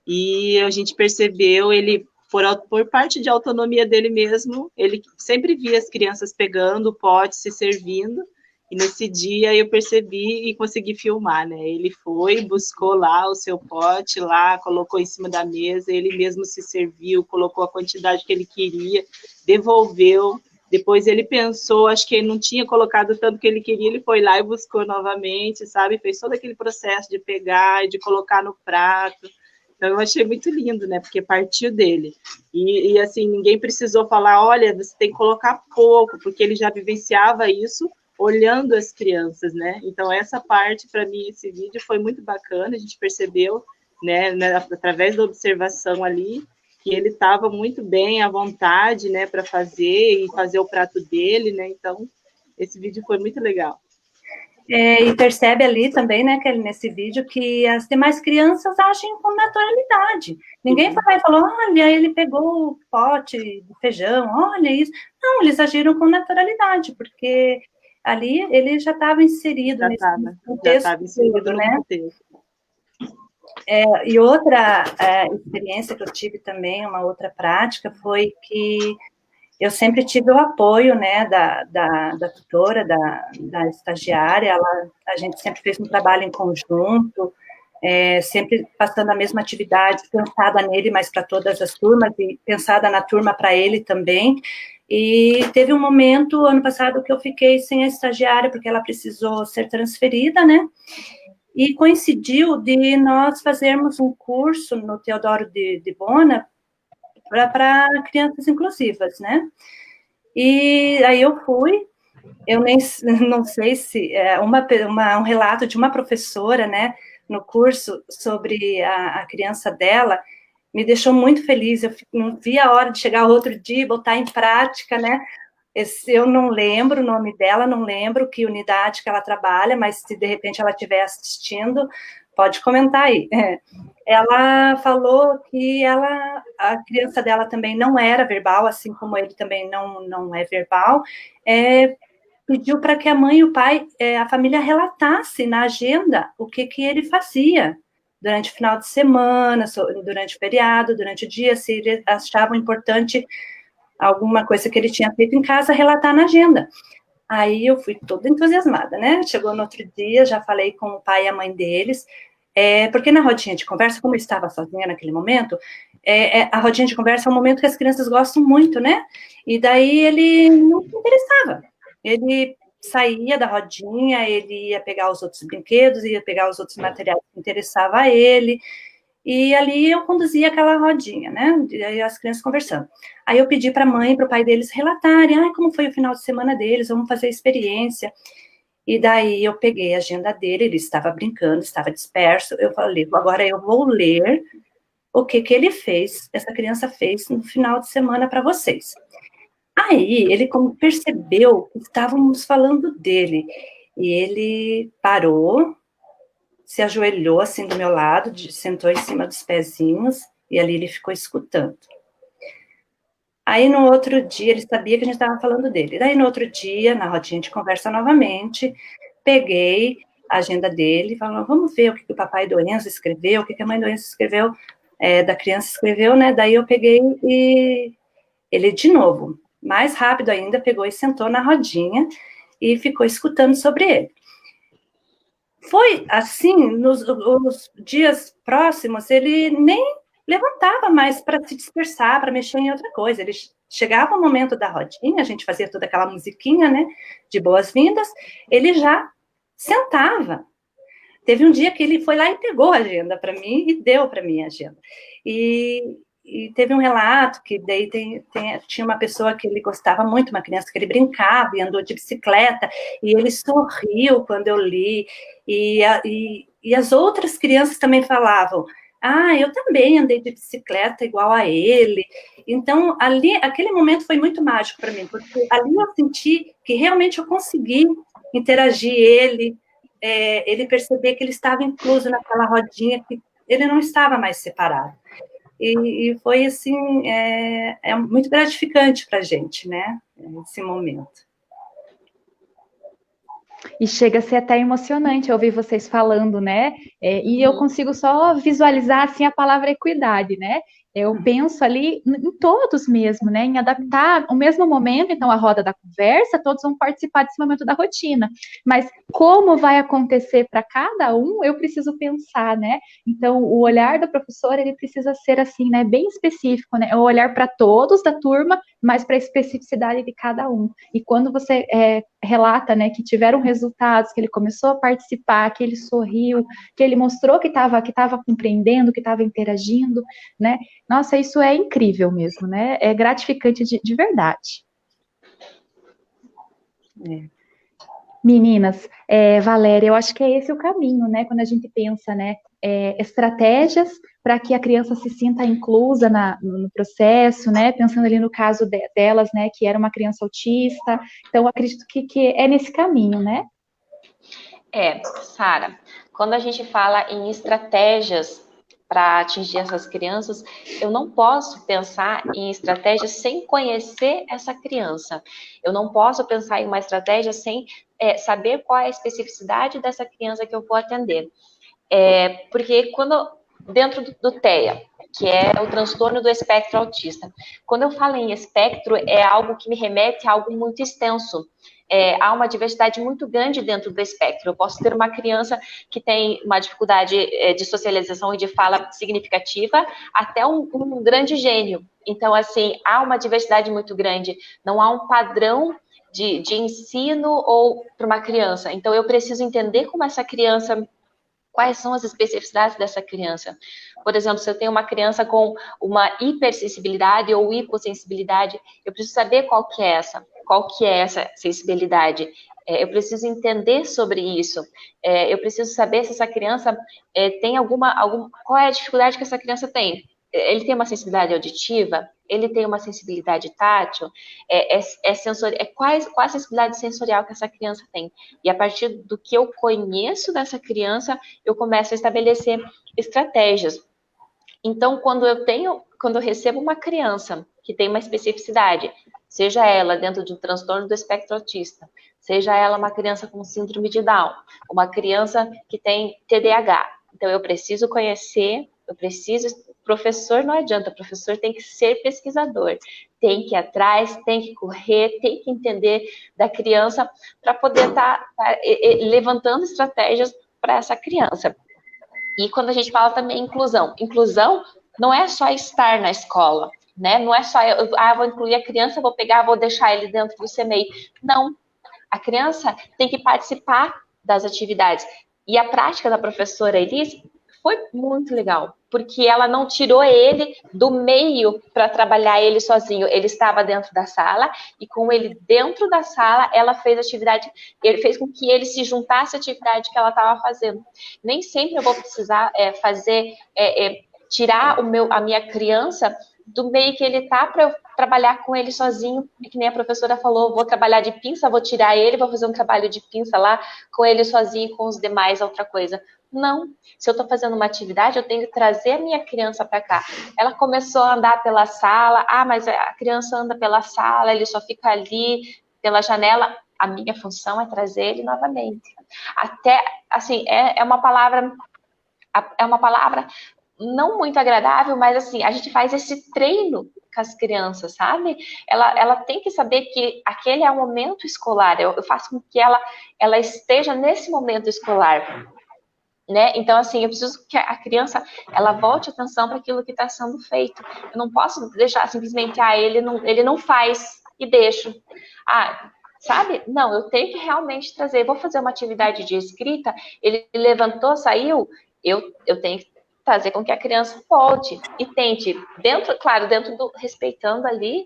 E a gente percebeu ele por parte de autonomia dele mesmo, ele sempre via as crianças pegando o pote, se servindo. E nesse dia eu percebi e consegui filmar, né? Ele foi, buscou lá o seu pote, lá, colocou em cima da mesa, ele mesmo se serviu, colocou a quantidade que ele queria, devolveu. Depois ele pensou, acho que ele não tinha colocado tanto que ele queria, ele foi lá e buscou novamente, sabe? Fez todo aquele processo de pegar e de colocar no prato. Então, eu achei muito lindo, né? Porque partiu dele. E assim, ninguém precisou falar, olha, você tem que colocar pouco, porque ele já vivenciava isso olhando as crianças, né? Então, essa parte, para mim, esse vídeo foi muito bacana, a gente percebeu, né, através da observação ali, que ele estava muito bem à vontade, né, para fazer o prato dele, né? Então, esse vídeo foi muito legal. E percebe ali também, né, que nesse vídeo, que as demais crianças agem com naturalidade. Ninguém foi lá e falou, olha, ele pegou o pote de feijão, olha isso. Não, eles agiram com naturalidade, porque ali ele já estava inserido nesse contexto. Já estava inserido no contexto. E outra experiência que eu tive também, uma outra prática, foi que eu sempre tive o apoio, né, da tutora, da estagiária, a gente sempre fez um trabalho em conjunto, sempre passando a mesma atividade, pensada nele, mas para todas as turmas, e pensada na turma para ele também. E teve um momento, ano passado, que eu fiquei sem a estagiária, porque ela precisou ser transferida, né, e coincidiu de nós fazermos um curso no Teodoro de Bona, para crianças inclusivas, né? E aí eu fui, eu não sei se um relato de uma professora, né, no curso sobre a criança dela, me deixou muito feliz. Eu não vi a hora de chegar outro dia e botar em prática, né? Eu não lembro o nome dela, não lembro que unidade que ela trabalha, mas se de repente ela estiver assistindo, pode comentar aí. Ela falou que a criança dela também não era verbal, assim como ele também não é verbal, pediu para que a mãe e o pai, a família relatasse na agenda o que ele fazia durante o final de semana, durante o feriado, durante o dia, se eles achavam importante alguma coisa que ele tinha feito em casa, relatar na agenda. Aí eu fui toda entusiasmada, né? Chegou no outro dia, já falei com o pai e a mãe deles, porque na rodinha de conversa, como eu estava sozinha naquele momento, a rodinha de conversa é um momento que as crianças gostam muito, né? E daí ele não se interessava. Ele saía da rodinha, ele ia pegar os outros brinquedos, ia pegar os outros materiais que interessavam a ele, e ali eu conduzia aquela rodinha, né? E as crianças conversando. Aí eu pedi para a mãe e para o pai deles relatarem, como foi o final de semana deles, vamos fazer a experiência. E daí eu peguei a agenda dele, ele estava brincando, estava disperso, eu falei, agora eu vou ler o que ele fez, essa criança fez no final de semana para vocês. Aí ele percebeu que estávamos falando dele, e ele parou, se ajoelhou assim do meu lado, sentou em cima dos pezinhos, e ali ele ficou escutando. Aí no outro dia, ele sabia que a gente estava falando dele. Daí no outro dia, na rodinha de conversa novamente, peguei a agenda dele e falei, vamos ver o que o papai do Enzo escreveu, o que a mãe do Enzo escreveu, da criança escreveu, né? Daí eu peguei e ele, de novo, mais rápido ainda, pegou e sentou na rodinha e ficou escutando sobre ele. Foi assim, nos dias próximos, ele nem levantava mais para se dispersar, para mexer em outra coisa. Ele chegava o momento da rodinha, a gente fazia toda aquela musiquinha, né, de boas-vindas, ele já sentava. Teve um dia que ele foi lá e pegou a agenda para mim e deu para mim a agenda. E teve um relato que daí tinha uma pessoa que ele gostava muito, uma criança que ele brincava e andou de bicicleta, e ele sorriu quando eu li, e as outras crianças também falavam, Ah, eu também andei de bicicleta igual a ele. Então, ali, aquele momento foi muito mágico para mim, porque ali eu senti que realmente eu consegui interagir ele perceber que ele estava incluso naquela rodinha, que ele não estava mais separado. E foi, assim, muito gratificante para a gente, né, esse momento. E chega a ser até emocionante ouvir vocês falando, né? E eu consigo só visualizar assim a palavra equidade, né? Eu penso ali em todos mesmo, né? Em adaptar o mesmo momento, então a roda da conversa, todos vão participar desse momento da rotina. Mas como vai acontecer para cada um, eu preciso pensar, né? Então o olhar do professor ele precisa ser assim, né? Bem específico, né? O olhar para todos da turma, mas para a especificidade de cada um. E quando você relata, né, que tiveram resultados, que ele começou a participar, que ele sorriu, que ele mostrou que estava compreendendo, que estava interagindo, né? Nossa, isso é incrível mesmo, né? É gratificante de verdade. Meninas, Valéria, eu acho que é esse o caminho, né? Quando a gente pensa, né, estratégias para que a criança se sinta inclusa no processo, né? Pensando ali no caso delas, né, que era uma criança autista. Então, acredito que é nesse caminho, né? Sara, quando a gente fala em estratégias para atingir essas crianças, eu não posso pensar em estratégias sem conhecer essa criança. Eu não posso pensar em uma estratégia sem saber qual é a especificidade dessa criança que eu vou atender. Porque dentro do TEA, que é o transtorno do espectro autista, quando eu falo em espectro, é algo que me remete a algo muito extenso. Há uma diversidade muito grande dentro do espectro. Eu posso ter uma criança que tem uma dificuldade de socialização e de fala significativa, até um grande gênio. Então, assim, há uma diversidade muito grande. Não há um padrão de ensino ou para uma criança. Então, eu preciso entender como essa criança, quais são as especificidades dessa criança. Por exemplo, se eu tenho uma criança com uma hipersensibilidade ou hipossensibilidade, eu preciso saber qual que é essa sensibilidade. Eu preciso entender sobre isso. Eu preciso saber se essa criança tem qual é a dificuldade que essa criança tem. Ele tem uma sensibilidade auditiva? Ele tem uma sensibilidade tátil? Qual a sensibilidade sensorial que essa criança tem? E a partir do que eu conheço dessa criança, eu começo a estabelecer estratégias. Então, quando eu recebo uma criança que tem uma especificidade, seja ela dentro de um transtorno do espectro autista, seja ela uma criança com síndrome de Down, uma criança que tem TDAH. Então, eu preciso conhecer, professor não adianta, professor tem que ser pesquisador, tem que ir atrás, tem que correr, tem que entender da criança para poder estar levantando estratégias para essa criança. E quando a gente fala também inclusão não é só estar na escola, né? Não é só vou incluir a criança, vou deixar ele dentro do CMEI. Não, a criança tem que participar das atividades. E a prática da professora Elis foi muito legal, porque ela não tirou ele do meio para trabalhar ele sozinho. Ele estava dentro da sala e com ele dentro da sala, ela fez atividade, ele fez com que ele se juntasse à atividade que ela estava fazendo. Nem sempre eu vou precisar tirar a minha criança do meio que ele está para eu trabalhar com ele sozinho, que nem a professora falou, vou trabalhar de pinça, vou tirar ele, vou fazer um trabalho de pinça lá com ele sozinho e com os demais outra coisa. Não, se eu estou fazendo uma atividade, eu tenho que trazer a minha criança para cá. Ela começou a andar pela sala, mas a criança anda pela sala, ele só fica ali pela janela. A minha função é trazer ele novamente. Até, assim, é uma palavra não muito agradável, mas assim, a gente faz esse treino com as crianças, sabe? Ela tem que saber que aquele é o momento escolar, eu faço com que ela esteja nesse momento escolar. Né? Então, assim, eu preciso que a criança, ela volte atenção para aquilo que está sendo feito. Eu não posso deixar simplesmente, ele não faz e deixo. Sabe? Não, eu tenho que realmente trazer. Vou fazer uma atividade de escrita, ele levantou, saiu, eu tenho que fazer com que a criança volte e tente, respeitando ali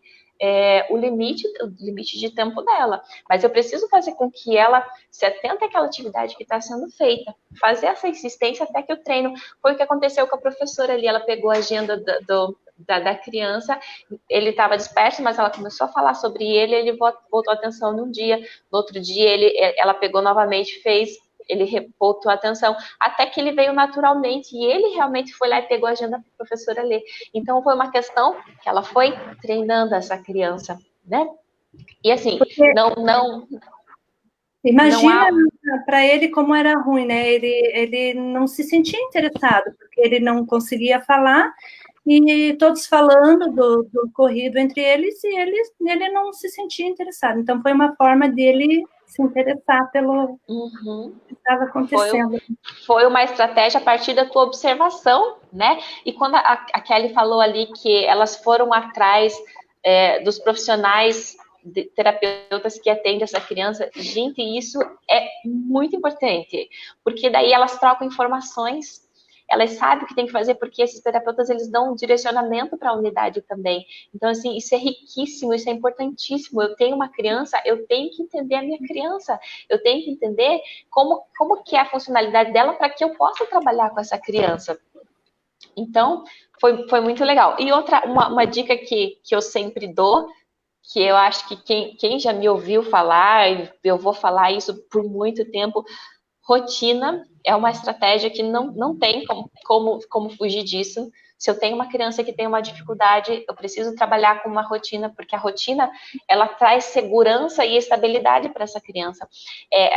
o limite de tempo dela. Mas eu preciso fazer com que ela se atente àquela atividade que está sendo feita. Fazer essa insistência até que o treino... Foi o que aconteceu com a professora ali. Ela pegou a agenda da criança, ele estava disperso, mas ela começou a falar sobre ele voltou a atenção num dia, no outro dia ela pegou novamente, ele voltou a atenção, até que ele veio naturalmente, e ele realmente foi lá e pegou a agenda para a professora ler. Então, foi uma questão que ela foi treinando essa criança, né? E assim, não... Imagina para ele como era ruim, né? Ele não se sentia interessado, porque ele não conseguia falar, e todos falando do ocorrido entre eles, e ele não se sentia interessado. Então, foi uma forma dele se interessar pelo que estava acontecendo. Foi uma estratégia a partir da tua observação, né? E quando a Kelly falou ali que elas foram atrás dos profissionais terapeutas que atendem essa criança, gente, isso é muito importante, porque daí elas trocam informações, elas sabem o que tem que fazer, porque esses terapeutas, eles dão um direcionamento para a unidade também. Então, assim, isso é riquíssimo, isso é importantíssimo. Eu tenho uma criança, eu tenho que entender a minha criança, eu tenho que entender como que é a funcionalidade dela para que eu possa trabalhar com essa criança. Então, foi muito legal. E uma dica que eu sempre dou, que eu acho que quem já me ouviu falar, eu vou falar isso por muito tempo, rotina é uma estratégia que não tem como fugir disso. Se eu tenho uma criança que tem uma dificuldade, eu preciso trabalhar com uma rotina, porque a rotina, ela traz segurança e estabilidade para essa criança.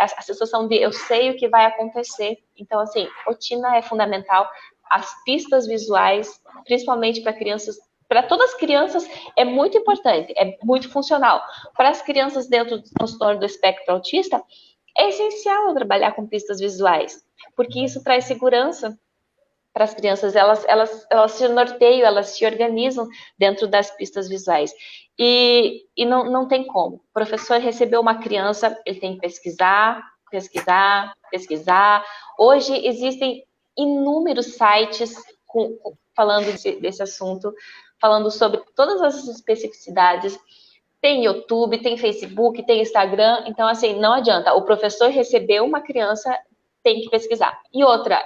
A sensação de eu sei o que vai acontecer. Então, assim, rotina é fundamental. As pistas visuais, principalmente para crianças, para todas as crianças, é muito importante, é muito funcional. Para as crianças dentro do transtorno do espectro autista, é essencial eu trabalhar com pistas visuais, porque isso traz segurança para as crianças, elas se norteiam, elas se organizam dentro das pistas visuais. E não tem como. O professor recebeu uma criança, ele tem que pesquisar. Hoje existem inúmeros sites falando desse assunto, falando sobre todas as especificidades. Tem YouTube, tem Facebook, tem Instagram, então, assim, não adianta. O professor recebeu uma criança, tem que pesquisar. E outra,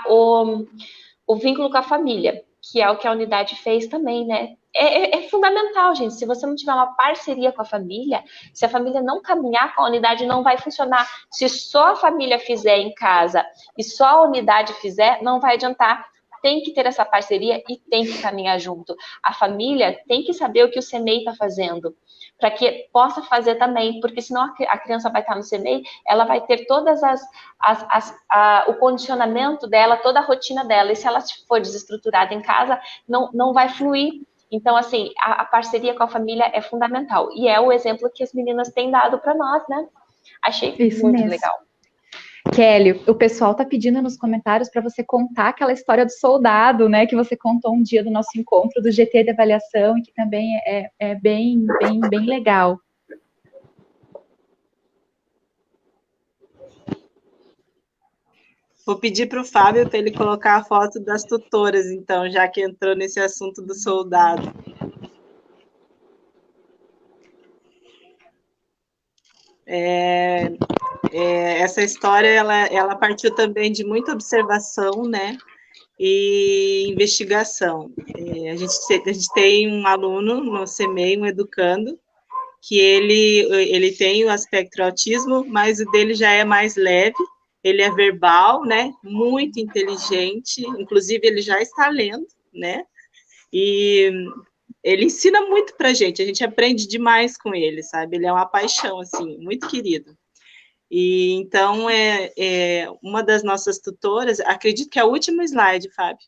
o vínculo com a família, que é o que a unidade fez também, né? É fundamental, gente. Se você não tiver uma parceria com a família, se a família não caminhar com a unidade, não vai funcionar. Se só a família fizer em casa e só a unidade fizer, não vai adiantar. Tem que ter essa parceria e tem que caminhar junto. A família tem que saber o que o CMEI está fazendo, para que possa fazer também, porque senão a criança vai estar no CMEI, ela vai ter todas o condicionamento dela, toda a rotina dela, e se ela for desestruturada em casa, não vai fluir. Então, assim, a parceria com a família é fundamental, e é o exemplo que as meninas têm dado para nós, né? Achei isso muito mesmo. legal. Kelly, o pessoal tá pedindo nos comentários para você contar aquela história do soldado, né, que você contou um dia do nosso encontro do GT de avaliação, e que também é bem legal. Vou pedir para o Fábio para ele colocar a foto das tutoras, então, já que entrou nesse assunto do soldado. Essa história, ela partiu também de muita observação, né, e investigação. A gente tem um aluno no CMEI, um educando, que ele tem o aspecto autismo, mas o dele já é mais leve, ele é verbal, né, muito inteligente, inclusive ele já está lendo, né, e ele ensina muito pra gente, a gente aprende demais com ele, sabe, ele é uma paixão, assim, muito querido. E então, uma das nossas tutoras, acredito que é o último slide, Fábio,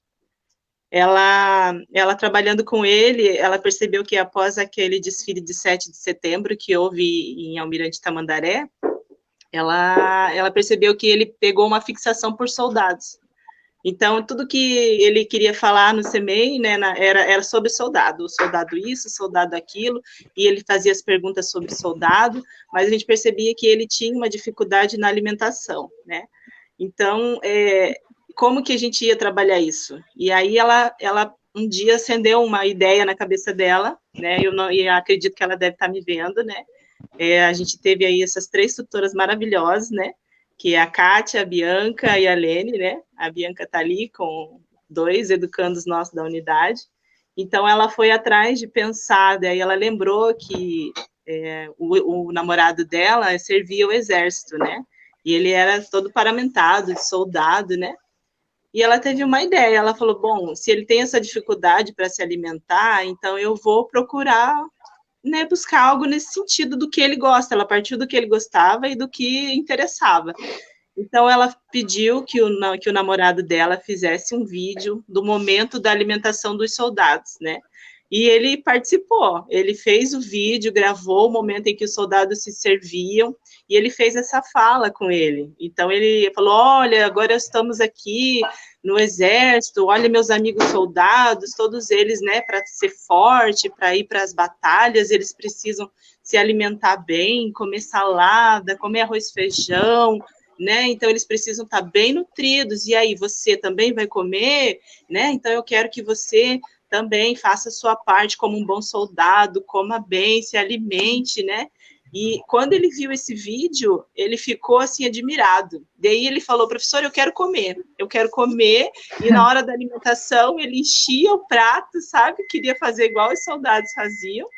ela trabalhando com ele, ela percebeu que após aquele desfile de 7 de setembro que houve em Almirante Tamandaré, ela percebeu que ele pegou uma fixação por soldados. Então, tudo que ele queria falar no CMEI, né, era sobre soldado, o soldado isso, o soldado aquilo, e ele fazia as perguntas sobre soldado, mas a gente percebia que ele tinha uma dificuldade na alimentação, né? Então, como que a gente ia trabalhar isso? E aí ela um dia acendeu uma ideia na cabeça dela, né? E acredito que ela deve estar me vendo, né? A gente teve aí essas 3 tutoras maravilhosas, né? Que é a Kátia, a Bianca e a Lene, né? A Bianca está ali com 2 educandos nossos da unidade. Então, ela foi atrás de pensar, daí ela lembrou que o namorado dela servia o exército, né? E ele era todo paramentado, de soldado, né? E ela teve uma ideia, ela falou, bom, se ele tem essa dificuldade para se alimentar, então eu vou procurar, né, buscar algo nesse sentido do que ele gosta. Ela partiu do que ele gostava e do que interessava. Então, ela pediu que o namorado dela fizesse um vídeo do momento da alimentação dos soldados, né? E ele participou, ele fez o vídeo, gravou o momento em que os soldados se serviam, e ele fez essa fala com ele. Então, ele falou, olha, agora estamos aqui no exército, olha meus amigos soldados, todos eles, né, para ser forte, para ir para as batalhas, eles precisam se alimentar bem, comer salada, comer arroz e feijão, né? Então, eles precisam estar bem nutridos. E aí, você também vai comer, né? Então, eu quero que você também faça a sua parte como um bom soldado, coma bem, se alimente, né? E quando ele viu esse vídeo, ele ficou, assim, admirado. Daí ele falou, professor, eu quero comer. E na hora da alimentação, ele enchia o prato, sabe? Queria fazer igual os soldados faziam.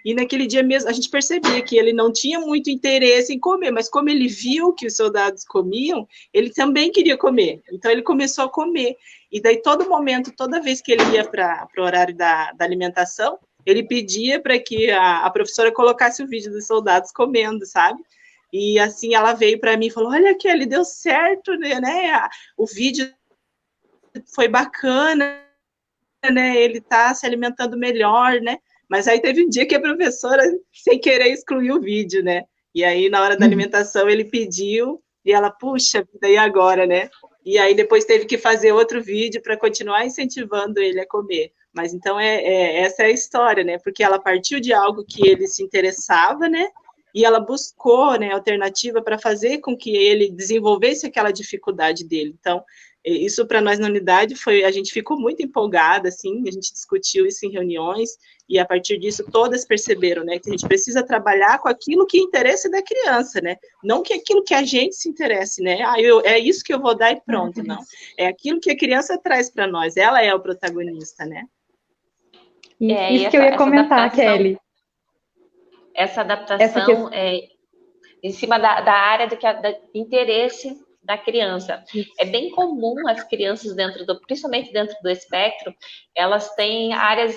E naquele dia mesmo, a gente percebia que ele não tinha muito interesse em comer, mas como ele viu que os soldados comiam, ele também queria comer. Então, ele começou a comer. E daí, todo momento, toda vez que ele ia para o horário da alimentação, ele pedia para que a professora colocasse o vídeo dos soldados comendo, sabe? E assim, ela veio para mim e falou, olha, Kelly, deu certo, né? O vídeo foi bacana, né? Ele está se alimentando melhor, né? Mas aí teve um dia que a professora, sem querer, excluiu o vídeo, né? E aí, na hora da alimentação, ele pediu, e ela, puxa, daí agora, né? E aí, depois teve que fazer outro vídeo para continuar incentivando ele a comer. Mas, então, essa é a história, né? Porque ela partiu de algo que ele se interessava, né? E ela buscou, né, alternativa para fazer com que ele desenvolvesse aquela dificuldade dele. Então, isso para nós na unidade a gente ficou muito empolgada, assim, a gente discutiu isso em reuniões, e a partir disso todas perceberam, né, que a gente precisa trabalhar com aquilo que interessa da criança, né, não que aquilo que a gente se interesse, né, é isso que eu vou dar e pronto, não, é aquilo que a criança traz para nós, ela é o protagonista, né. Isso que eu ia comentar, Kelly. Essa adaptação em cima da área do interesse da criança. É bem comum as crianças principalmente dentro do espectro, elas têm áreas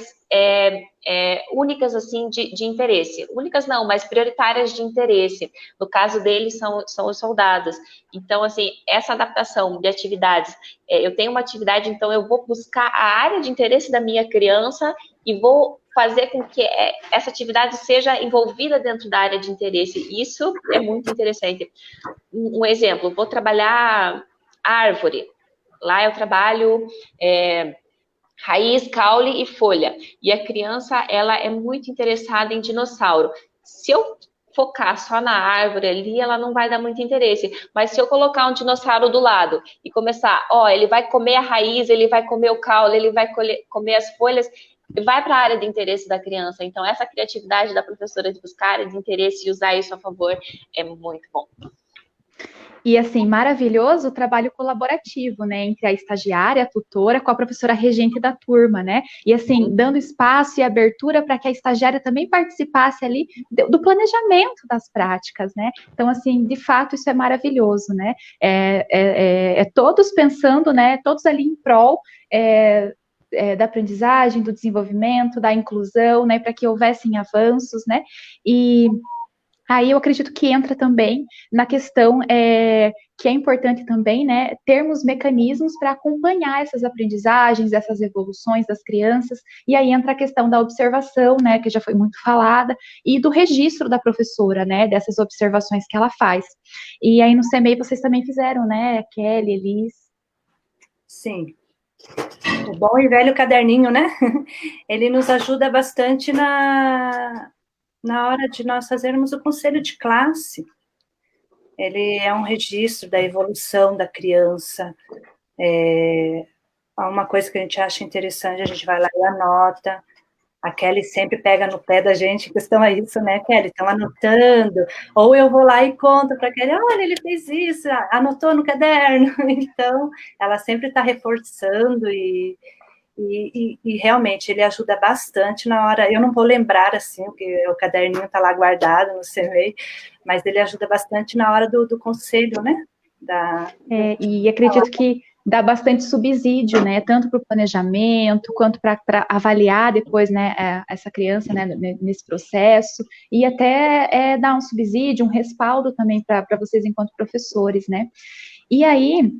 únicas assim de interesse. Únicas não, mas prioritárias de interesse. No caso deles são os soldados. Então, assim, essa adaptação de atividades, eu tenho uma atividade, então eu vou buscar a área de interesse da minha criança e vou fazer com que essa atividade seja envolvida dentro da área de interesse. Isso é muito interessante. Um exemplo, vou trabalhar árvore. Lá eu trabalho raiz, caule e folha. E a criança, ela é muito interessada em dinossauro. Se eu focar só na árvore ali, ela não vai dar muito interesse. Mas se eu colocar um dinossauro do lado e começar, ele vai comer a raiz, ele vai comer o caule, ele vai comer as folhas, vai para a área de interesse da criança. Então, essa criatividade da professora de buscar área de interesse e usar isso a favor é muito bom. E, assim, maravilhoso o trabalho colaborativo, né, entre a estagiária, a tutora, com a professora regente da turma, né, e, assim, dando espaço e abertura para que a estagiária também participasse ali do planejamento das práticas, né, então, assim, de fato, isso é maravilhoso, né, todos pensando, né, todos ali em prol da aprendizagem, do desenvolvimento, da inclusão, né, para que houvessem avanços, né, e aí eu acredito que entra também na questão que é importante também, né, termos mecanismos para acompanhar essas aprendizagens, essas evoluções das crianças, e aí entra a questão da observação, né, que já foi muito falada, e do registro da professora, né, dessas observações que ela faz. E aí no CMEI vocês também fizeram, né, Kelly, Elis? Sim. O bom e velho caderninho, né? Ele nos ajuda bastante na hora de nós fazermos o conselho de classe. Ele é um registro da evolução da criança, uma coisa que a gente acha interessante, a gente vai lá e anota. A Kelly sempre pega no pé da gente, em questão a isso, né, Kelly? Estão anotando. Ou eu vou lá e conto para a Kelly, olha, ele fez isso, anotou no caderno. Então, ela sempre está reforçando e realmente ele ajuda bastante na hora. Eu não vou lembrar, assim, que o caderninho está lá guardado no CMEI, mas ele ajuda bastante na hora do conselho, né? E acredito que dá bastante subsídio, né, tanto para o planejamento, quanto para avaliar depois, né, essa criança, né, nesse processo, e até dar um subsídio, um respaldo também para vocês enquanto professores, né. E aí,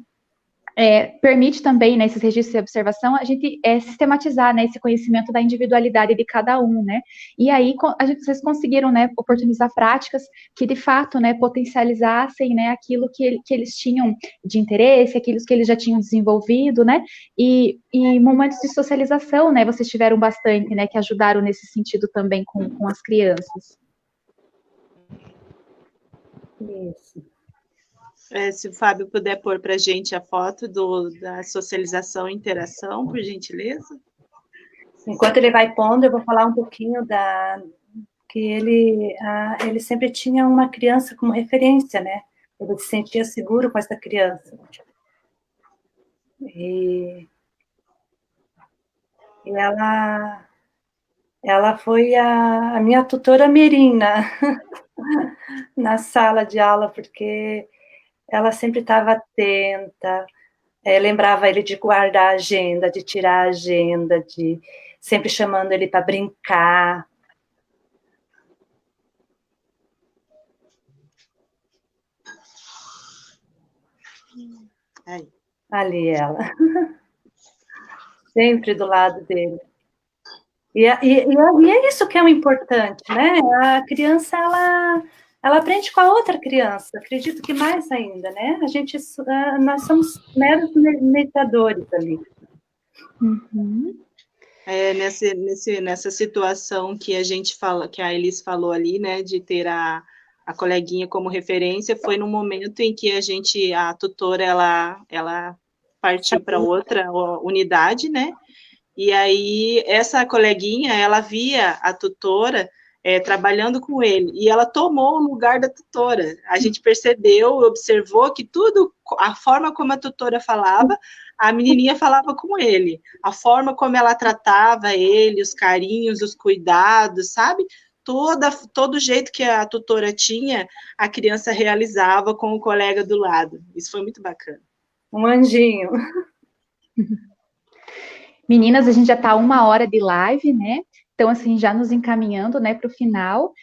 permite também, né, esses registros de observação, a gente sistematizar, né, esse conhecimento da individualidade de cada um, né, e aí vocês conseguiram, né, oportunizar práticas que, de fato, né, potencializassem, né, aquilo que eles tinham de interesse, aquilo que eles já tinham desenvolvido, né, e momentos de socialização, né, vocês tiveram bastante, né, que ajudaram nesse sentido também com as crianças. Isso. Se o Fábio puder pôr para a gente a foto da socialização e interação, por gentileza. Enquanto ele vai pondo, eu vou falar um pouquinho que ele sempre tinha uma criança como referência, né? Ele se sentia seguro com essa criança. E ela foi a minha tutora mirim na sala de aula, porque ela sempre estava atenta, lembrava ele de guardar a agenda, de tirar a agenda, de sempre chamando ele para brincar. Aí. Ali ela. Sempre do lado dele. E é isso que é o importante, né? A criança, ela aprende com a outra criança. Acredito que mais ainda, né? Nós somos meros mediadores ali. Uhum. Nessa situação que a gente fala, que a Elis falou ali, né, de ter a coleguinha como referência, foi no momento em que a tutora, ela partiu para outra unidade, né? E aí, essa coleguinha, ela via a tutora trabalhando com ele, e ela tomou o lugar da tutora. A gente percebeu, observou que a forma como a tutora falava, a menininha falava com ele. A forma como ela tratava ele, os carinhos, os cuidados, sabe? Todo jeito que a tutora tinha, a criança realizava com o colega do lado. Isso foi muito bacana. Um anjinho. Meninas, a gente já está 1 hora de live, né? Então, assim, já nos encaminhando, né, para o final,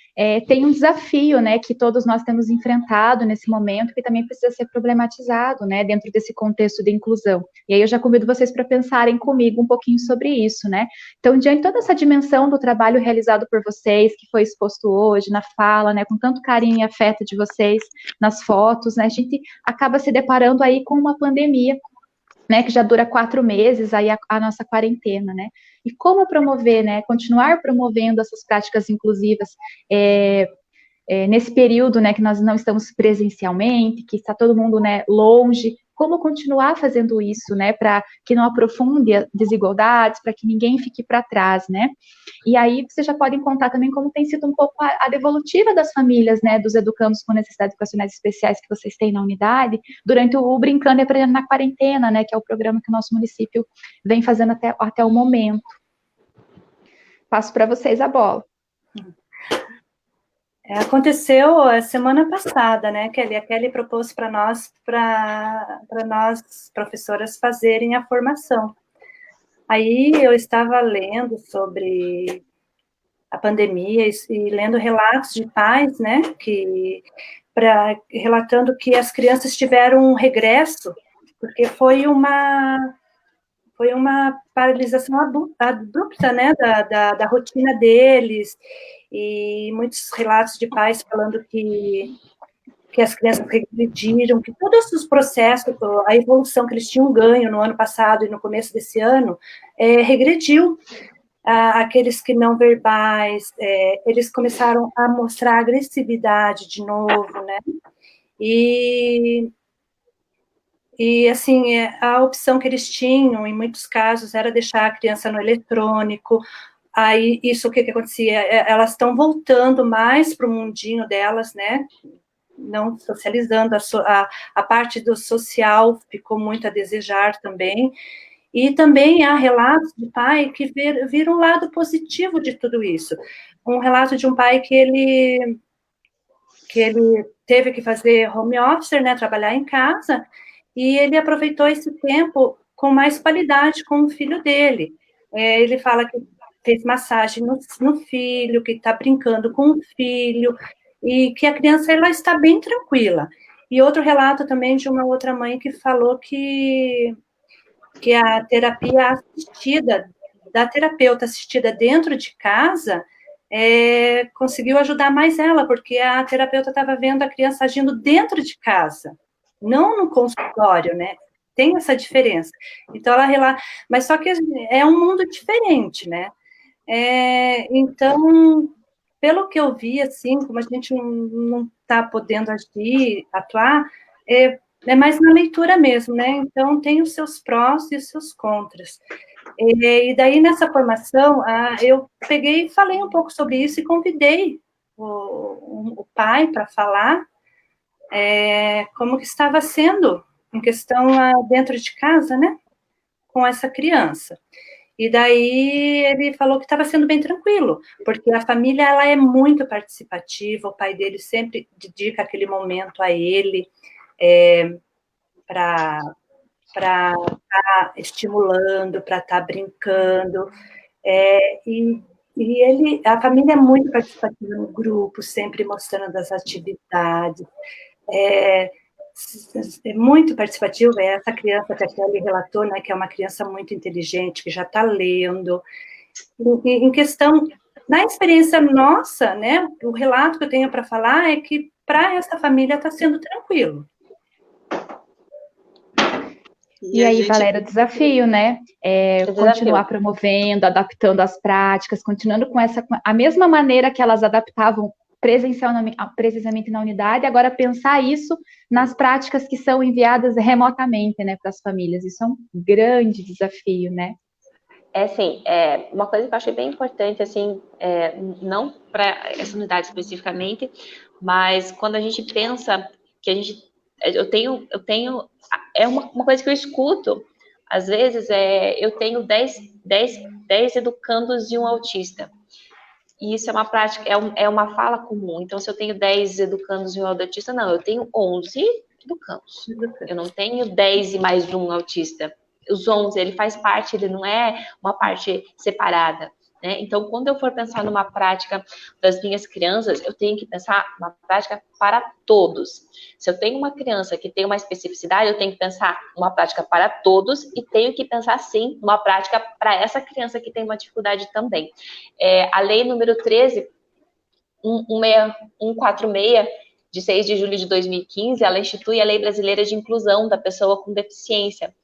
tem um desafio, né, que todos nós temos enfrentado nesse momento, que também precisa ser problematizado, né, dentro desse contexto de inclusão. E aí eu já convido vocês para pensarem comigo um pouquinho sobre isso, né? Então, diante de toda essa dimensão do trabalho realizado por vocês, que foi exposto hoje na fala, né, com tanto carinho e afeto de vocês nas fotos, né, a gente acaba se deparando aí com uma pandemia, né, que já dura 4 meses, aí a nossa quarentena, né? E como promover, né, continuar promovendo essas práticas inclusivas nesse período, né, que nós não estamos presencialmente, que está todo mundo, né, longe, como continuar fazendo isso, né, para que não aprofunde desigualdades, para que ninguém fique para trás, né? E aí vocês já podem contar também como tem sido um pouco a devolutiva das famílias, né, dos educandos com necessidades educacionais especiais que vocês têm na unidade, durante o Brincando e Aprendendo na Quarentena, né, que é o programa que o nosso município vem fazendo até o momento. Passo para vocês a bola. Aconteceu a semana passada, né, Kelly? A Kelly propôs para nós, professoras, fazerem a formação. Aí eu estava lendo sobre a pandemia e lendo relatos de pais, né, relatando que as crianças tiveram um regresso, porque foi uma paralisação abrupta, né, da rotina deles, e muitos relatos de pais falando que as crianças regrediram, que todos os processos, a evolução que eles tinham ganho no ano passado e no começo desse ano, regrediu. Aqueles que não verbais, eles começaram a mostrar agressividade de novo, né? E E, assim, a opção que eles tinham, em muitos casos, era deixar a criança no eletrônico. Aí, isso, o que acontecia? Elas estão voltando mais para o mundinho delas, né? Não socializando, a parte do social ficou muito a desejar também. E também há relatos de pai que viram um lado positivo de tudo isso. Um relato de um pai que ele teve que fazer home office, né, trabalhar em casa, e ele aproveitou esse tempo com mais qualidade com o filho dele. Ele fala que fez massagem no filho, que está brincando com o filho, e que a criança ela está bem tranquila. E outro relato também de uma outra mãe que falou que a terapia assistida, da terapeuta assistida dentro de casa, conseguiu ajudar mais ela, porque a terapeuta estava vendo a criança agindo dentro de casa, não no consultório, né? Tem essa diferença. Então, mas só que é um mundo diferente, né? Então, pelo que eu vi, assim, como a gente não está podendo agir, atuar, é mais na leitura mesmo, né? Então, tem os seus prós e os seus contras. E daí, nessa formação, eu peguei e falei um pouco sobre isso e convidei o pai para falar como que estava sendo em questão dentro de casa, né? Com essa criança. E daí ele falou que estava sendo bem tranquilo, porque a família ela é muito participativa, o pai dele sempre dedica aquele momento a ele para estar estimulando, para estar brincando, e a família é muito participativa no grupo, sempre mostrando as atividades, é muito participativo. Essa criança que a Kelly relatou, né, que é uma criança muito inteligente, que já está lendo. Em questão, na experiência nossa, né, o relato que eu tenho para falar é que para essa família está sendo tranquilo. E aí, Valéria, o desafio, né? Continuar promovendo, adaptando as práticas, continuando com a mesma maneira que elas adaptavam presencialmente na unidade, agora pensar isso nas práticas que são enviadas remotamente, né, para as famílias. Isso é um grande desafio, né? Assim, uma coisa que eu achei bem importante, assim, não para essa unidade especificamente, mas quando a gente pensa que eu tenho, uma coisa que eu escuto, às vezes, eu tenho 10 educandos e um autista. E isso é uma prática, é uma fala comum. Então, se eu tenho 10 educandos e um autista, não, eu tenho 11 educandos. Eu não tenho 10 e mais um autista. Os 11, ele faz parte, ele não é uma parte separada. Né? Então, quando eu for pensar numa prática das minhas crianças, eu tenho que pensar uma prática para todos. Se eu tenho uma criança que tem uma especificidade, eu tenho que pensar uma prática para todos e tenho que pensar, sim, uma prática para essa criança que tem uma dificuldade também. A lei número 13.146, de 6 de julho de 2015, ela institui a Lei Brasileira de Inclusão da Pessoa com Deficiência.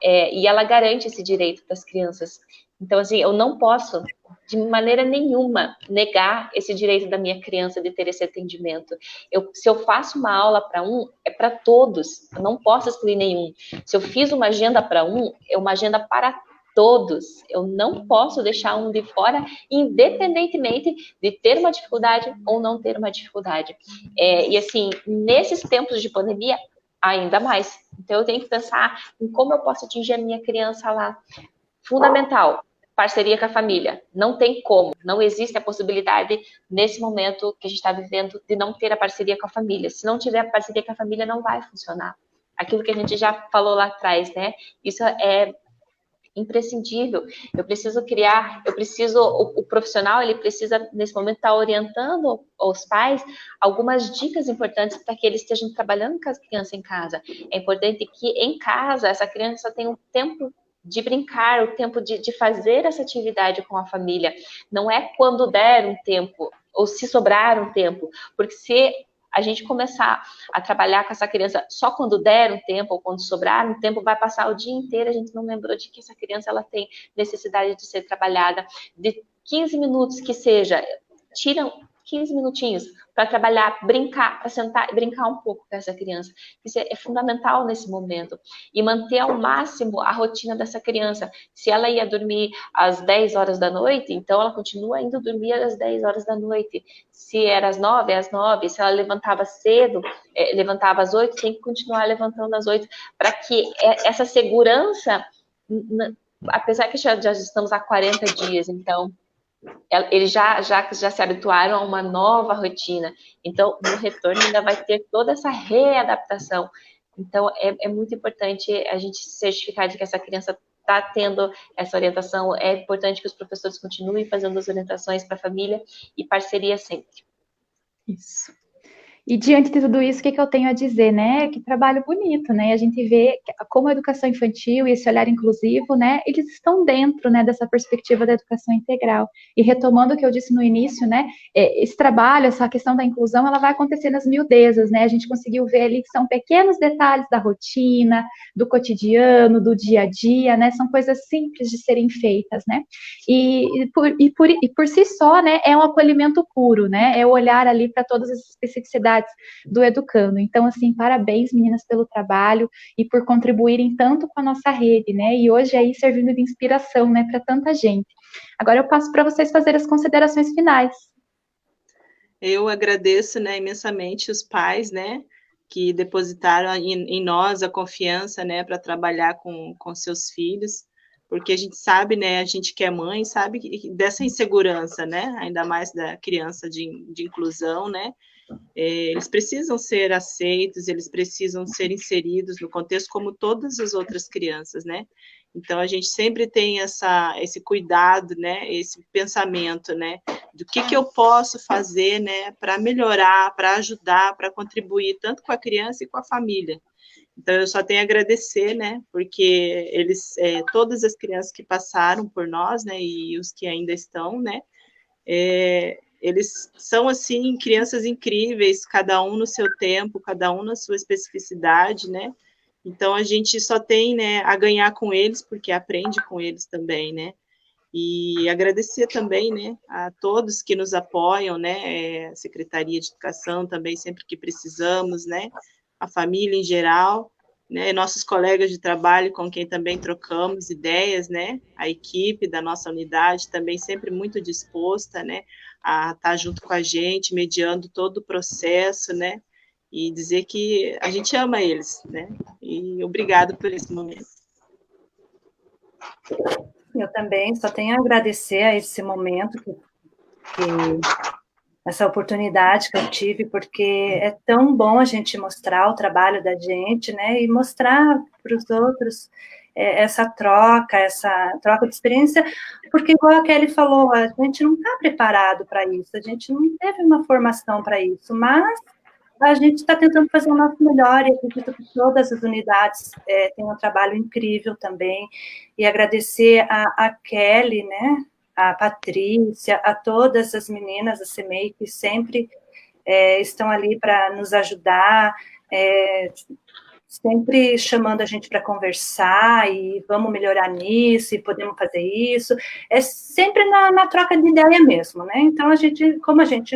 E ela garante esse direito das crianças. Então, assim, eu não posso, de maneira nenhuma, negar esse direito da minha criança de ter esse atendimento. Se eu faço uma aula para um, é para todos. Eu não posso excluir nenhum. Se eu fiz uma agenda para um, é uma agenda para todos. Eu não posso deixar um de fora, independentemente de ter uma dificuldade ou não ter uma dificuldade. E, assim, nesses tempos de pandemia, ainda mais. Então, eu tenho que pensar em como eu posso atingir a minha criança lá. Fundamental, parceria com a família. Não tem como, não existe a possibilidade, nesse momento que a gente está vivendo, de não ter a parceria com a família. Se não tiver a parceria com a família, não vai funcionar. Aquilo que a gente já falou lá atrás, né? Isso é imprescindível. O profissional, ele precisa, nesse momento, estar orientando os pais algumas dicas importantes para que eles estejam trabalhando com as crianças em casa. É importante que, em casa, essa criança tenha um tempo de brincar, o tempo de fazer essa atividade com a família. Não é quando der um tempo, ou se sobrar um tempo, porque se a gente começar a trabalhar com essa criança só quando der um tempo, ou quando sobrar um tempo, vai passar o dia inteiro, a gente não lembrou de que essa criança ela tem necessidade de ser trabalhada, de 15 minutos que seja, 15 minutinhos para trabalhar, brincar, para sentar e brincar um pouco com essa criança. Isso é fundamental nesse momento. E manter ao máximo a rotina dessa criança. Se ela ia dormir às 10 horas da noite, então ela continua indo dormir às 10 horas da noite. Se era às 9, às 9. Se ela levantava cedo, levantava às 8, tem que continuar levantando às 8, para que essa segurança, apesar que já estamos há 40 dias, então eles já se habituaram a uma nova rotina. Então, no retorno ainda vai ter toda essa readaptação. Então, é muito importante a gente se certificar de que essa criança está tendo essa orientação. É importante que os professores continuem fazendo as orientações para a família e parceria sempre. Isso. E diante de tudo isso, o que eu tenho a dizer, né? Que trabalho bonito, né? A gente vê como a educação infantil e esse olhar inclusivo, né? Eles estão dentro, né, dessa perspectiva da educação integral. E retomando o que eu disse no início, né? Esse trabalho, essa questão da inclusão, ela vai acontecer nas miudezas, né? A gente conseguiu ver ali que são pequenos detalhes da rotina, do cotidiano, do dia a dia, né? São coisas simples de serem feitas, né? E por si só, né? É um acolhimento puro, né? É o olhar ali para todas as especificidades do educando. Então, assim, parabéns, meninas, pelo trabalho e por contribuírem tanto com a nossa rede, né? E hoje aí servindo de inspiração, né, para tanta gente. Agora eu passo para vocês fazerem as considerações finais. Eu agradeço, né, imensamente os pais, né, que depositaram em nós a confiança, né, para trabalhar com seus filhos, porque a gente sabe, né, a gente que é mãe, sabe dessa insegurança, né, ainda mais da criança de inclusão, né, eles precisam ser aceitos, eles precisam ser inseridos no contexto como todas as outras crianças, né? Então, a gente sempre tem esse cuidado, né? Esse pensamento, né? Do que eu posso fazer, né? Para melhorar, para ajudar, para contribuir, tanto com a criança e com a família. Então, eu só tenho a agradecer, né? Porque eles, todas as crianças que passaram por nós, né? E os que ainda estão, né? Eles são, assim, crianças incríveis, cada um no seu tempo, cada um na sua especificidade, né? Então, a gente só tem, né, a ganhar com eles, porque aprende com eles também, né? E agradecer também, né, a todos que nos apoiam, né? A Secretaria de Educação também, sempre que precisamos, né? A família em geral, né? Nossos colegas de trabalho com quem também trocamos ideias, né? A equipe da nossa unidade também sempre muito disposta, né? A estar junto com a gente, mediando todo o processo, né? E dizer que a gente ama eles, né? E obrigado por esse momento. Eu também só tenho a agradecer a esse momento, essa oportunidade que eu tive, porque é tão bom a gente mostrar o trabalho da gente, né? E mostrar para os outros essa troca de experiência, porque, igual a Kelly falou, a gente não está preparado para isso, a gente não teve uma formação para isso, mas a gente está tentando fazer o nosso melhor, e acredito que todas as unidades têm um trabalho incrível também, e agradecer a Kelly, né, a Patrícia, a todas as meninas da CEMEI que sempre estão ali para nos ajudar, sempre chamando a gente para conversar, e vamos melhorar nisso, e podemos fazer isso, é sempre na troca de ideia mesmo, né? Então, como a gente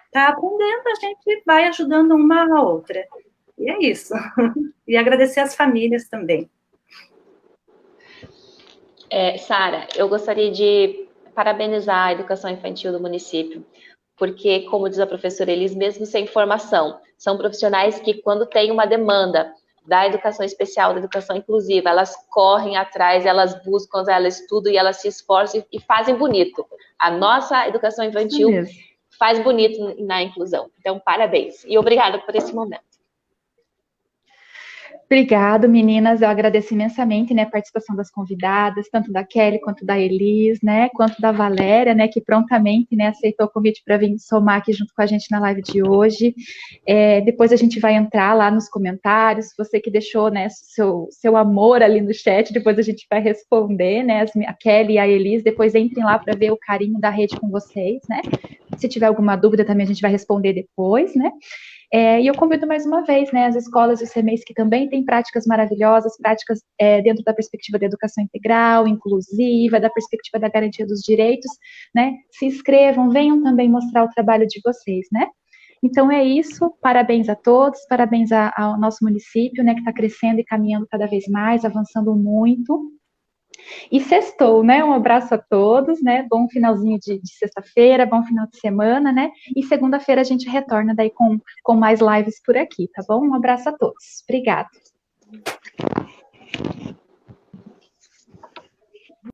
está aprendendo, a gente vai ajudando uma a outra, e é isso. E agradecer às famílias também. Sara, eu gostaria de parabenizar a educação infantil do município, porque, como diz a professora Elis, mesmo sem formação, são profissionais que, quando tem uma demanda da educação especial, da educação inclusiva, elas correm atrás, elas buscam, elas estudam e elas se esforçam e fazem bonito. A nossa educação infantil faz bonito na inclusão. Então, parabéns. E obrigada por esse momento. Obrigado, meninas. Eu agradeço imensamente, né, a participação das convidadas, tanto da Kelly quanto da Elis, né, quanto da Valéria, né, que prontamente, né, aceitou o convite para vir somar aqui junto com a gente na live de hoje. Depois a gente vai entrar lá nos comentários. Você que deixou, né, seu amor ali no chat, depois a gente vai responder, né, a Kelly e a Elis. Depois entrem lá para ver o carinho da rede com vocês, né. Se tiver alguma dúvida também a gente vai responder depois, né? E eu convido mais uma vez, né, as escolas e os CMEs que também têm práticas maravilhosas, práticas dentro da perspectiva da educação integral, inclusiva, da perspectiva da garantia dos direitos, né? Se inscrevam, venham também mostrar o trabalho de vocês, né? Então é isso, parabéns a todos, parabéns ao nosso município, né, que está crescendo e caminhando cada vez mais, avançando muito. E sextou, né? Um abraço a todos, né? Bom finalzinho de sexta-feira, bom final de semana, né? E segunda-feira a gente retorna daí com mais lives por aqui, tá bom? Um abraço a todos. Obrigada.